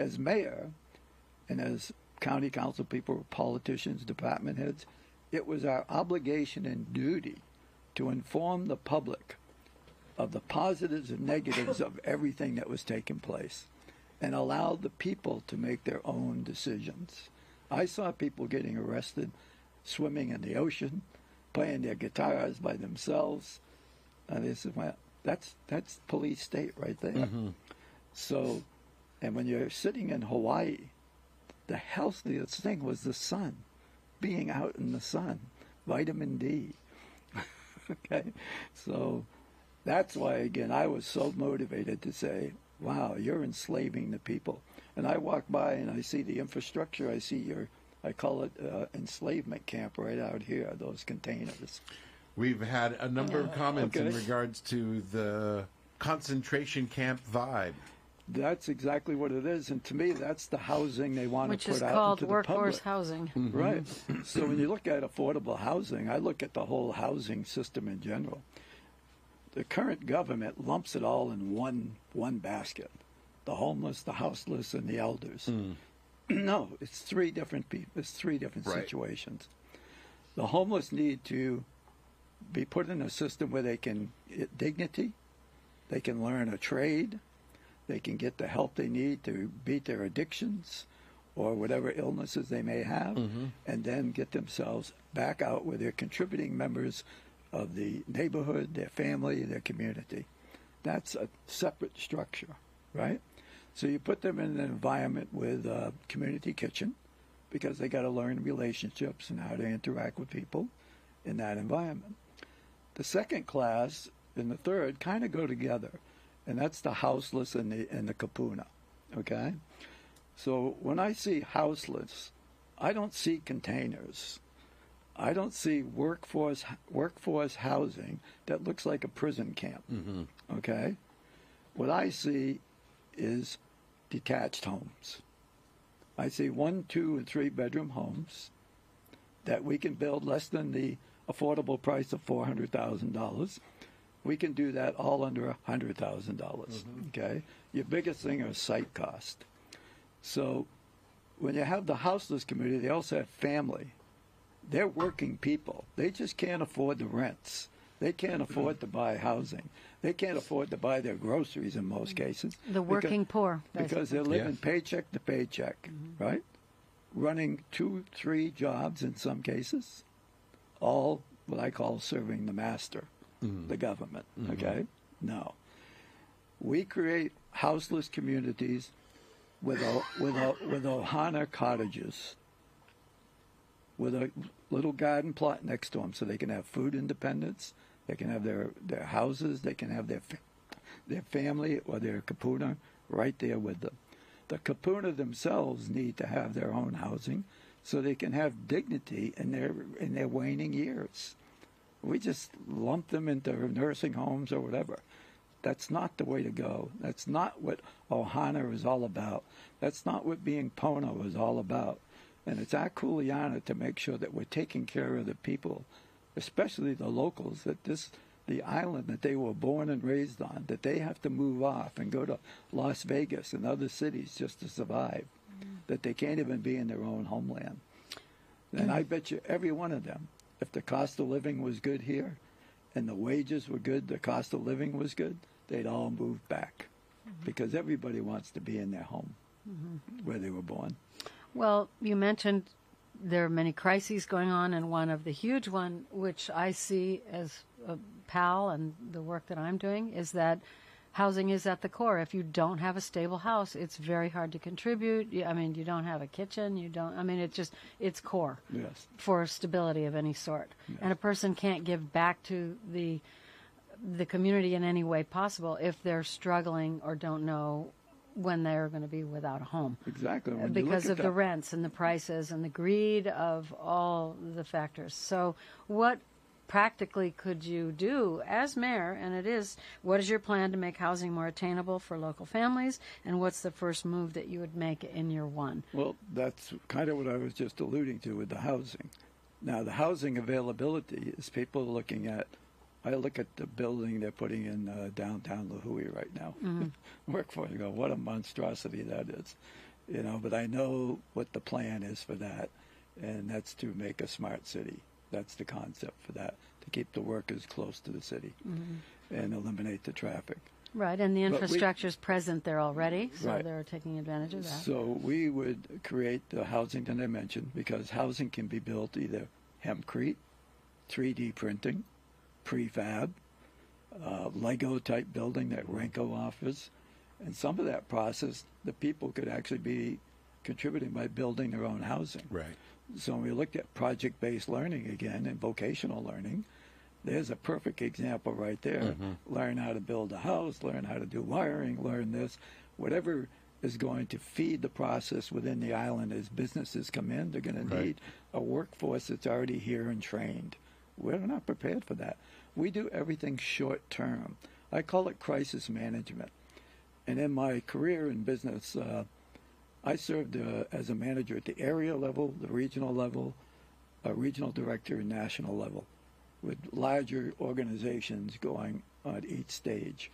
as mayor and as county council people, politicians, department heads, it was our obligation and duty to inform the public of the positives and negatives of everything that was taking place and allow the people to make their own decisions. I saw people getting arrested, swimming in the ocean, playing their guitars by themselves. And they said, well, that's police state right there. Mm-hmm. So, and when you're sitting in Hawaii, the healthiest thing was the sun, being out in the sun, vitamin D. Okay, so that's why, again, I was so motivated to say, wow, you're enslaving the people. And I walk by and I see the infrastructure. I see I call it enslavement camp right out here, those containers. We've had a number of comments in regards to the concentration camp vibe. That's exactly what it is. And to me, that's the housing they want Which to put is out called into the public. workforce housing. Mm-hmm. Right. So when you look at affordable housing, I look at the whole housing system in general. The current government lumps it all in one basket: the homeless, the houseless, and the elders. No, it's three different people. It's three different situations. The homeless need to be put in a system where they can get dignity, they can learn a trade, they can get the help they need to beat their addictions or whatever illnesses they may have, and then get themselves back out where they're contributing members of the neighborhood, their family, their community. That's a separate structure, right? So you put them in an environment with a community kitchen because they got to learn relationships and how to interact with people in that environment. The second class and the third kind of go together, and that's the houseless and the kapuna, okay? So when I see houseless, I don't see containers. I don't see workforce housing that looks like a prison camp, okay? What I see is detached homes. I see 1, 2, and 3 bedroom homes that we can build less than the affordable price of $400,000. We can do that all under $100,000, okay? Your biggest thing is site cost. So when you have the houseless community, they also have family. They're working people. They just can't afford the rents. They can't afford to buy housing. They can't afford to buy their groceries in most cases. The working poor. Because they're living paycheck to paycheck, right? Running 2, 3 jobs in some cases, all what I call serving the master, the government, okay? No. We create houseless communities with Ohana cottages, with a little garden plot next to them so they can have food independence, they can have their houses, they can have their family or their kapuna right there with them. The kapuna themselves need to have their own housing so they can have dignity in their waning years. We just lump them into nursing homes or whatever. That's not the way to go. That's not what Ohana is all about. That's not what being Pono is all about. And it's our kuleana to make sure that we're taking care of the people, especially the locals, that the island that they were born and raised on, that they have to move off and go to Las Vegas and other cities just to survive, that they can't even be in their own homeland. And I bet you every one of them, if the cost of living was good here and the wages were good, the cost of living was good, they'd all move back because everybody wants to be in their home where they were born. Well, you mentioned there are many crises going on, and one of the huge one, which I see as a pal and the work that I'm doing, is that housing is at the core. If you don't have a stable house, it's very hard to contribute. I mean, you don't have a kitchen, it's core for stability of any sort. Yes. And a person can't give back to the community in any way possible if they're struggling or don't know when they're going to be without a home. Exactly. Because of the rents and the prices and the greed of all the factors. So what practically could you do as mayor, what is your plan to make housing more attainable for local families, and what's the first move that you would make in year one? Well, that's kind of what I was just alluding to with the housing. Now, the housing availability is people looking at, I look at the building they're putting in downtown Lihue right now. Workforce, you go, what a monstrosity that is. but I know what the plan is for that, and that's to make a smart city. That's the concept for that, to keep the workers close to the city and eliminate the traffic. Right, and the infrastructure is present there already, so they're taking advantage of that. So we would create the housing that I mentioned, because housing can be built either hempcrete, 3D printing, prefab, Lego-type building that Renko offers, and some of that process, the people could actually be contributing by building their own housing. Right. So when we looked at project-based learning again and vocational learning, there's a perfect example right there. Learn how to build a house, learn how to do wiring, learn this. Whatever is going to feed the process within the island as businesses come in, they're going to need a workforce that's already here and trained. We're not prepared for that. We do everything short term. I call it crisis management. And in my career in business, I served as a manager at the area level, the regional level, a regional director, and national level, with larger organizations going on each stage.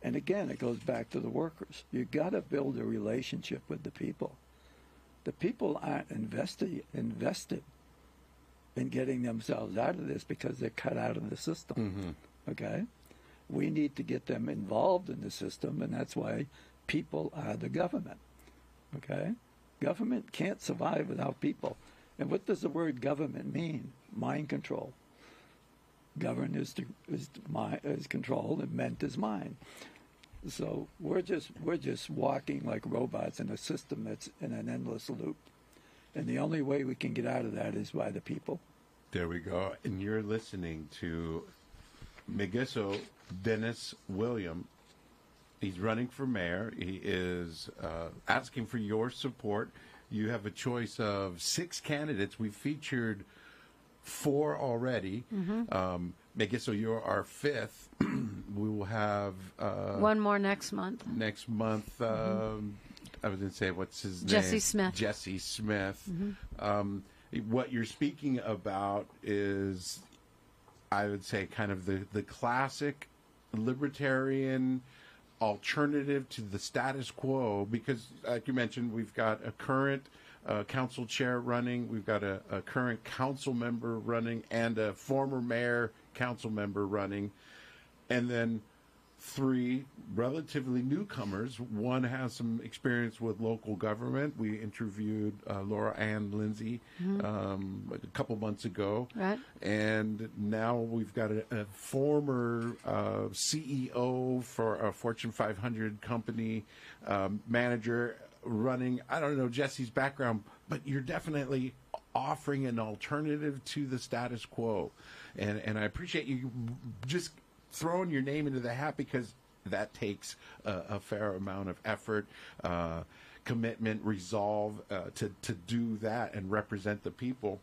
And again, it goes back to the workers. You've got to build a relationship with the people. The people aren't invested in getting themselves out of this because they're cut out of the system. Okay? We need to get them involved in the system, and that's why people are the government. Okay? Government can't survive without people. And what does the word government mean? Mind control. Govern is control, and meant is mind. So we're just walking like robots in a system that's in an endless loop. And the only way we can get out of that is by the people. There we go. And you're listening to Megiso Dennis William. He's running for mayor. He is asking for your support. You have a choice of 6 candidates. We've featured 4 already. Megiso, you're our 5th. We will have... one more next month. Next month. I was going to say, what's his Jesse name? Smith. Jesse Smith. What you're speaking about is, I would say, kind of the classic libertarian alternative to the status quo, because, like you mentioned, we've got a current council chair running, we've got a current council member running, and a former mayor council member running, and then 3 relatively newcomers. One has some experience with local government. We interviewed Laura Ann Lindsay a couple months ago. Right. And now we've got a former CEO for a Fortune 500 company, manager running. I don't know Jesse's background, but you're definitely offering an alternative to the status quo. And I appreciate you just throwing your name into the hat, because that takes a fair amount of effort, commitment, resolve to do that and represent the people.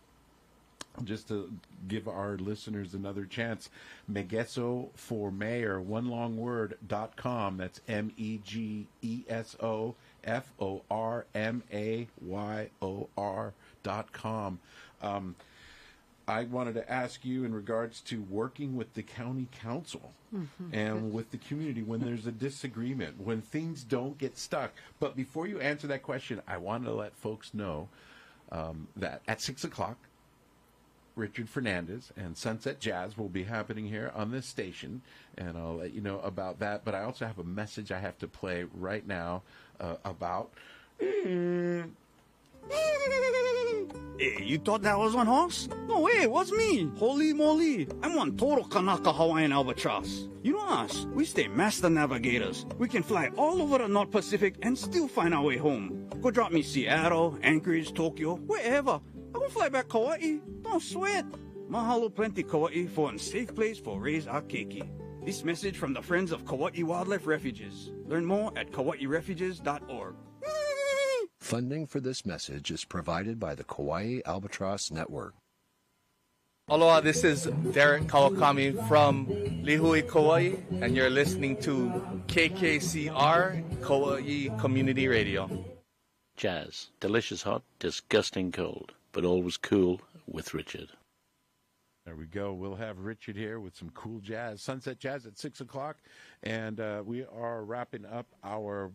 Just to give our listeners another chance, Megeso for Mayor, one long word, .com. That's MEGESOFORMAYOR.com. I wanted to ask you in regards to working with the county council and with the community when there's a disagreement, when things don't get stuck. But before you answer that question, I want to let folks know that at 6 o'clock, Richard Fernandez and Sunset Jazz will be happening here on this station, and I'll let you know about that. But I also have a message I have to play right now about... Hey, you thought that was one horse? No way, it was me. Holy moly. I'm one total Kanaka Hawaiian albatross. You know us, we stay master navigators. We can fly all over the North Pacific and still find our way home. Go drop me Seattle, Anchorage, Tokyo, wherever. I won't fly back Kauai. Don't sweat. Mahalo plenty Kauai for a safe place for raise our keiki. This message from the Friends of Kauai Wildlife Refuges. Learn more at kauairefuges.org. Funding for this message is provided by the Kauai Albatross Network. Aloha, this is Derek Kawakami from Lihui, Kauai, and you're listening to KKCR, Kauai Community Radio. Jazz, delicious hot, disgusting cold, but always cool with Richard. There we go. We'll have Richard here with some cool jazz. Sunset Jazz at 6 o'clock, and we are wrapping up our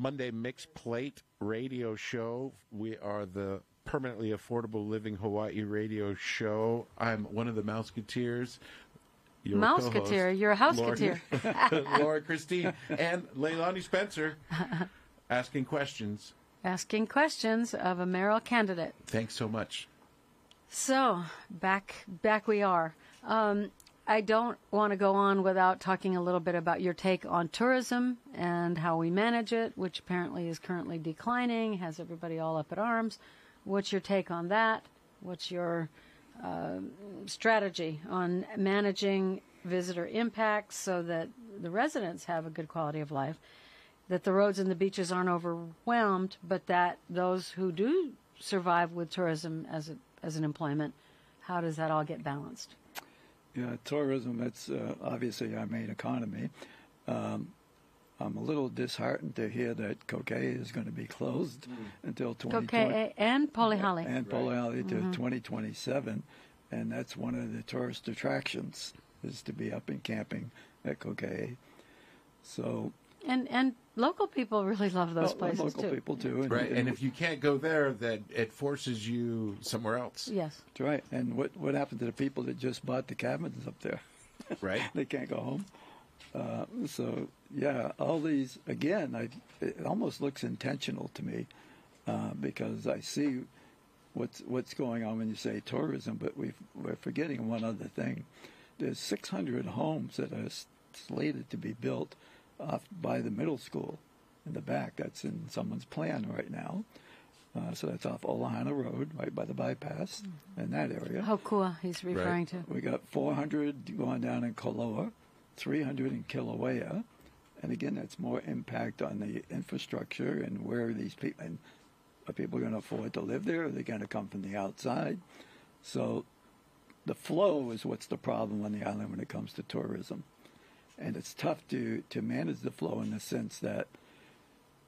Monday Mixed Plate Radio Show. We are the Permanently Affordable Living Hawaii Radio Show. I'm one of the Mouseketeers. Your Mouseketeer, you're a houseketeer. Laura Christine and Leilani Spencer asking questions. Asking questions of a mayoral candidate. Thanks so much. So, back we are. I don't want to go on without talking a little bit about your take on tourism and how we manage it, which apparently is currently declining, has everybody all up at arms. What's your take on that? What's your strategy on managing visitor impacts so that the residents have a good quality of life, that the roads and the beaches aren't overwhelmed, but that those who do survive with tourism as an employment, how does that all get balanced? Yeah, tourism, that's obviously our main economy. I'm a little disheartened to hear that Kokei is going to be closed until 2020. Kokei and Polihali. And Polihali to 2027. And that's one of the tourist attractions, is to be up and camping at Kokei. So... And local people really love those places, local too. people, too. And if you can't go there, that it forces you somewhere else. Yes. That's right. And what happened to the people that just bought the cabins up there? Right. They can't go home. So, yeah, all these, again, it almost looks intentional to me because I see what's going on when you say tourism, but we're forgetting one other thing. There's 600 homes that are slated to be built off by the middle school in the back. That's in someone's plan right now. So that's off Olahana Road, right by the bypass, in that area. Hokua, he's referring to. We got 400 going down in Koloa, 300 in Kilauea, and again, that's more impact on the infrastructure and where these people, and are people going to afford to live there? Are they going to come from the outside? So the flow is what's the problem on the island when it comes to tourism. And it's tough to manage the flow in the sense that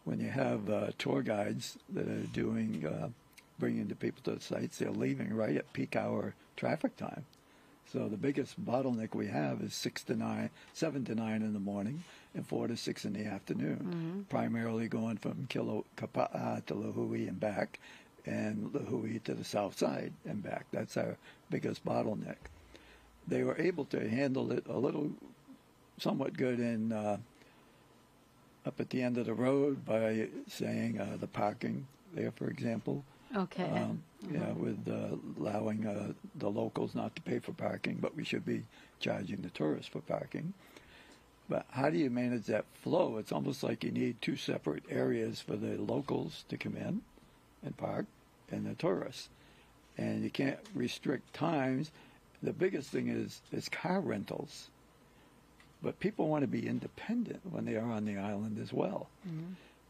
when you have tour guides that are bringing the people to the sites, they're leaving right at peak hour traffic time. So the biggest bottleneck we have is 7 to 9 in the morning and 4 to 6 in the afternoon, primarily going from Kapa'a to Lihue and back, and Lihue to the south side and back. That's our biggest bottleneck. They were able to handle it somewhat good in up at the end of the road by saying the parking there, for example. Okay. Yeah, with allowing the locals not to pay for parking, but we should be charging the tourists for parking. But how do you manage that flow? It's almost like you need two separate areas for the locals to come in and park and the tourists. And you can't restrict times. The biggest thing is car rentals. But people want to be independent when they are on the island as well.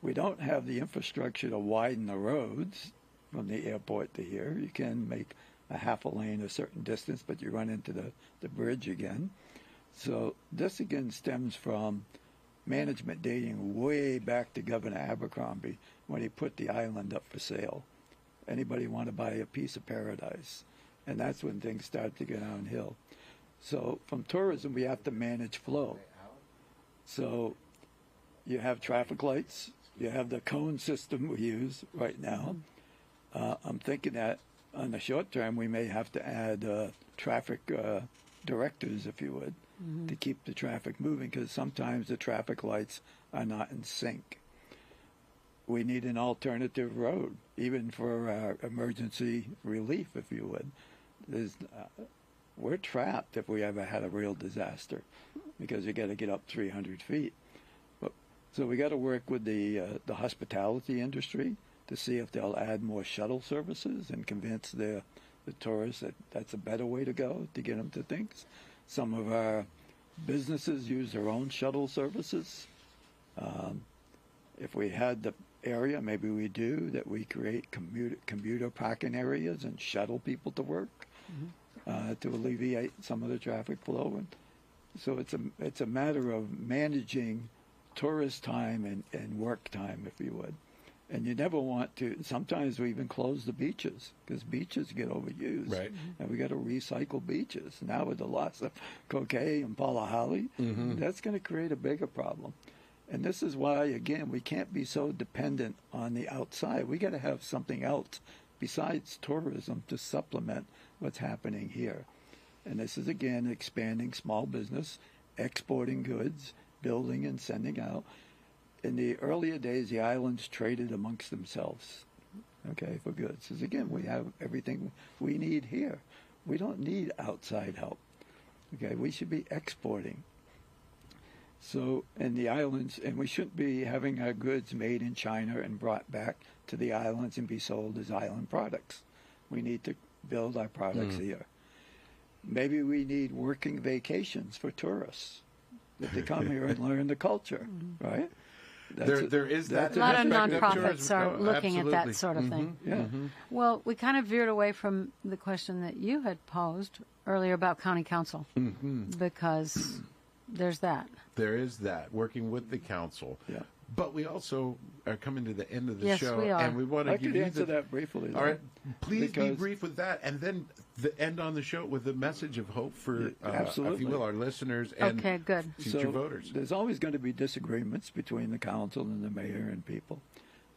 We don't have the infrastructure to widen the roads from the airport to here. You can make a half a lane a certain distance, but you run into the bridge again. So this again stems from management dating way back to Governor Abercrombie when he put the island up for sale. Anybody want to buy a piece of paradise? And that's when things started to go downhill. So from tourism, we have to manage flow. So you have traffic lights. You have the cone system we use right now. I'm thinking that on the short term, we may have to add traffic directors, if you would, to keep the traffic moving, because sometimes the traffic lights are not in sync. We need an alternative road, even for emergency relief, if you would. We're trapped if we ever had a real disaster, because you got to get up 300 feet. So we got to work with the hospitality industry to see if they'll add more shuttle services and convince the tourists that that's a better way to go to get them to things. Some of our businesses use their own shuttle services. If we had the area, maybe we do, that we create commuter parking areas and shuttle people to work. To alleviate some of the traffic flow. And so it's a matter of managing tourist time and work time, if you would. And you never want to, sometimes we even close the beaches, because beaches get overused. Right. And we got to recycle beaches. Now with the loss of Kokei and Palahali, that's going to create a bigger problem. And this is why, again, we can't be so dependent on the outside. We got to have something else besides tourism to supplement what's happening here. And this is, again, expanding small business, exporting goods, building and sending out. In the earlier days, the islands traded amongst themselves, okay, for goods. Because, again, we have everything we need here. We don't need outside help. Okay, we should be exporting. So, in the islands, and we shouldn't be having our goods made in China and brought back to the islands and be sold as island products. We need to build our products here. Maybe we need working vacations for tourists that they come here and learn the culture, right? There is that. A lot of nonprofits are looking at that sort of thing. Yeah. Well, we kind of veered away from the question that you had posed earlier about county council because there's that. There is that, working with the council. Yeah. But we also are coming to the end of the Yes, show, we are. and we want to I give could you answer that briefly. All right, please be because- brief with that, and then end on the show with a message of hope for, if absolutely. you will, our listeners and Okay, good. future voters. There's always going to be disagreements between the council and the mayor and people,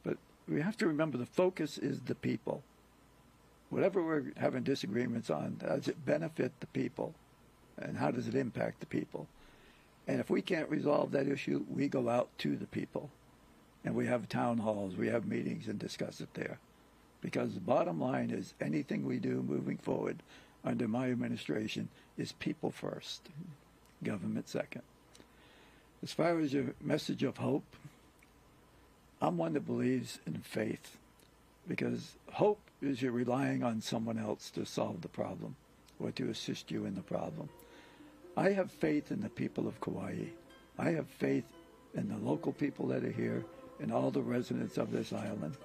but we have to remember the focus is the people. Whatever we're having disagreements on, does it benefit the people, and how does it impact the people? And if we can't resolve that issue, we go out to the people. And we have town halls, we have meetings and discuss it there. Because the bottom line is anything we do moving forward under my administration is people first, government second. As far as your message of hope, I'm one that believes in faith. Because hope is you're relying on someone else to solve the problem or to assist you in the problem. I have faith in the people of Kauai. I have faith in the local people that are here and all the residents of this island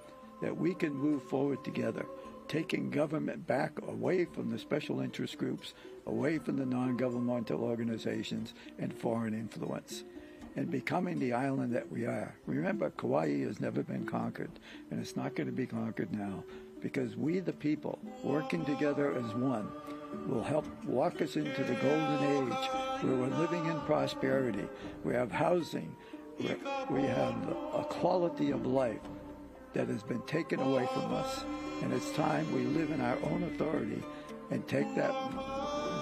that we can move forward together, taking government back away from the special interest groups, away from the non-governmental organizations and foreign influence, and becoming the island that we are. Remember, Kauai has never been conquered, and it's not going to be conquered now, because we, the people, working together as one, will help walk us into the golden age where we're living in prosperity. We have housing. We have a quality of life that has been taken away from us. And it's time we live in our own authority and take that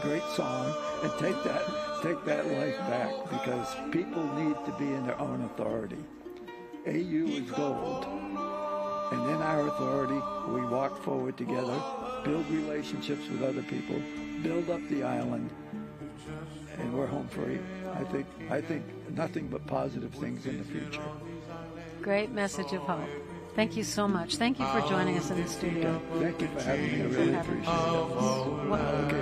great song and take that life back, because people need to be in their own authority. AU is gold. And in our authority, we walk forward together, build relationships with other people, build up the island, and we're home free. I think nothing but positive things in the future. Great message of hope. Thank you so much. Thank you for joining us in the studio. Thank you for having me. I really appreciate it.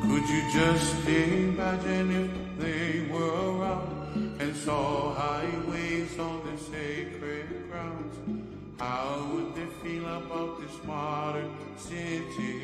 Could you just imagine if they were around and saw highways on the sacred grounds? How would they feel about this modern city?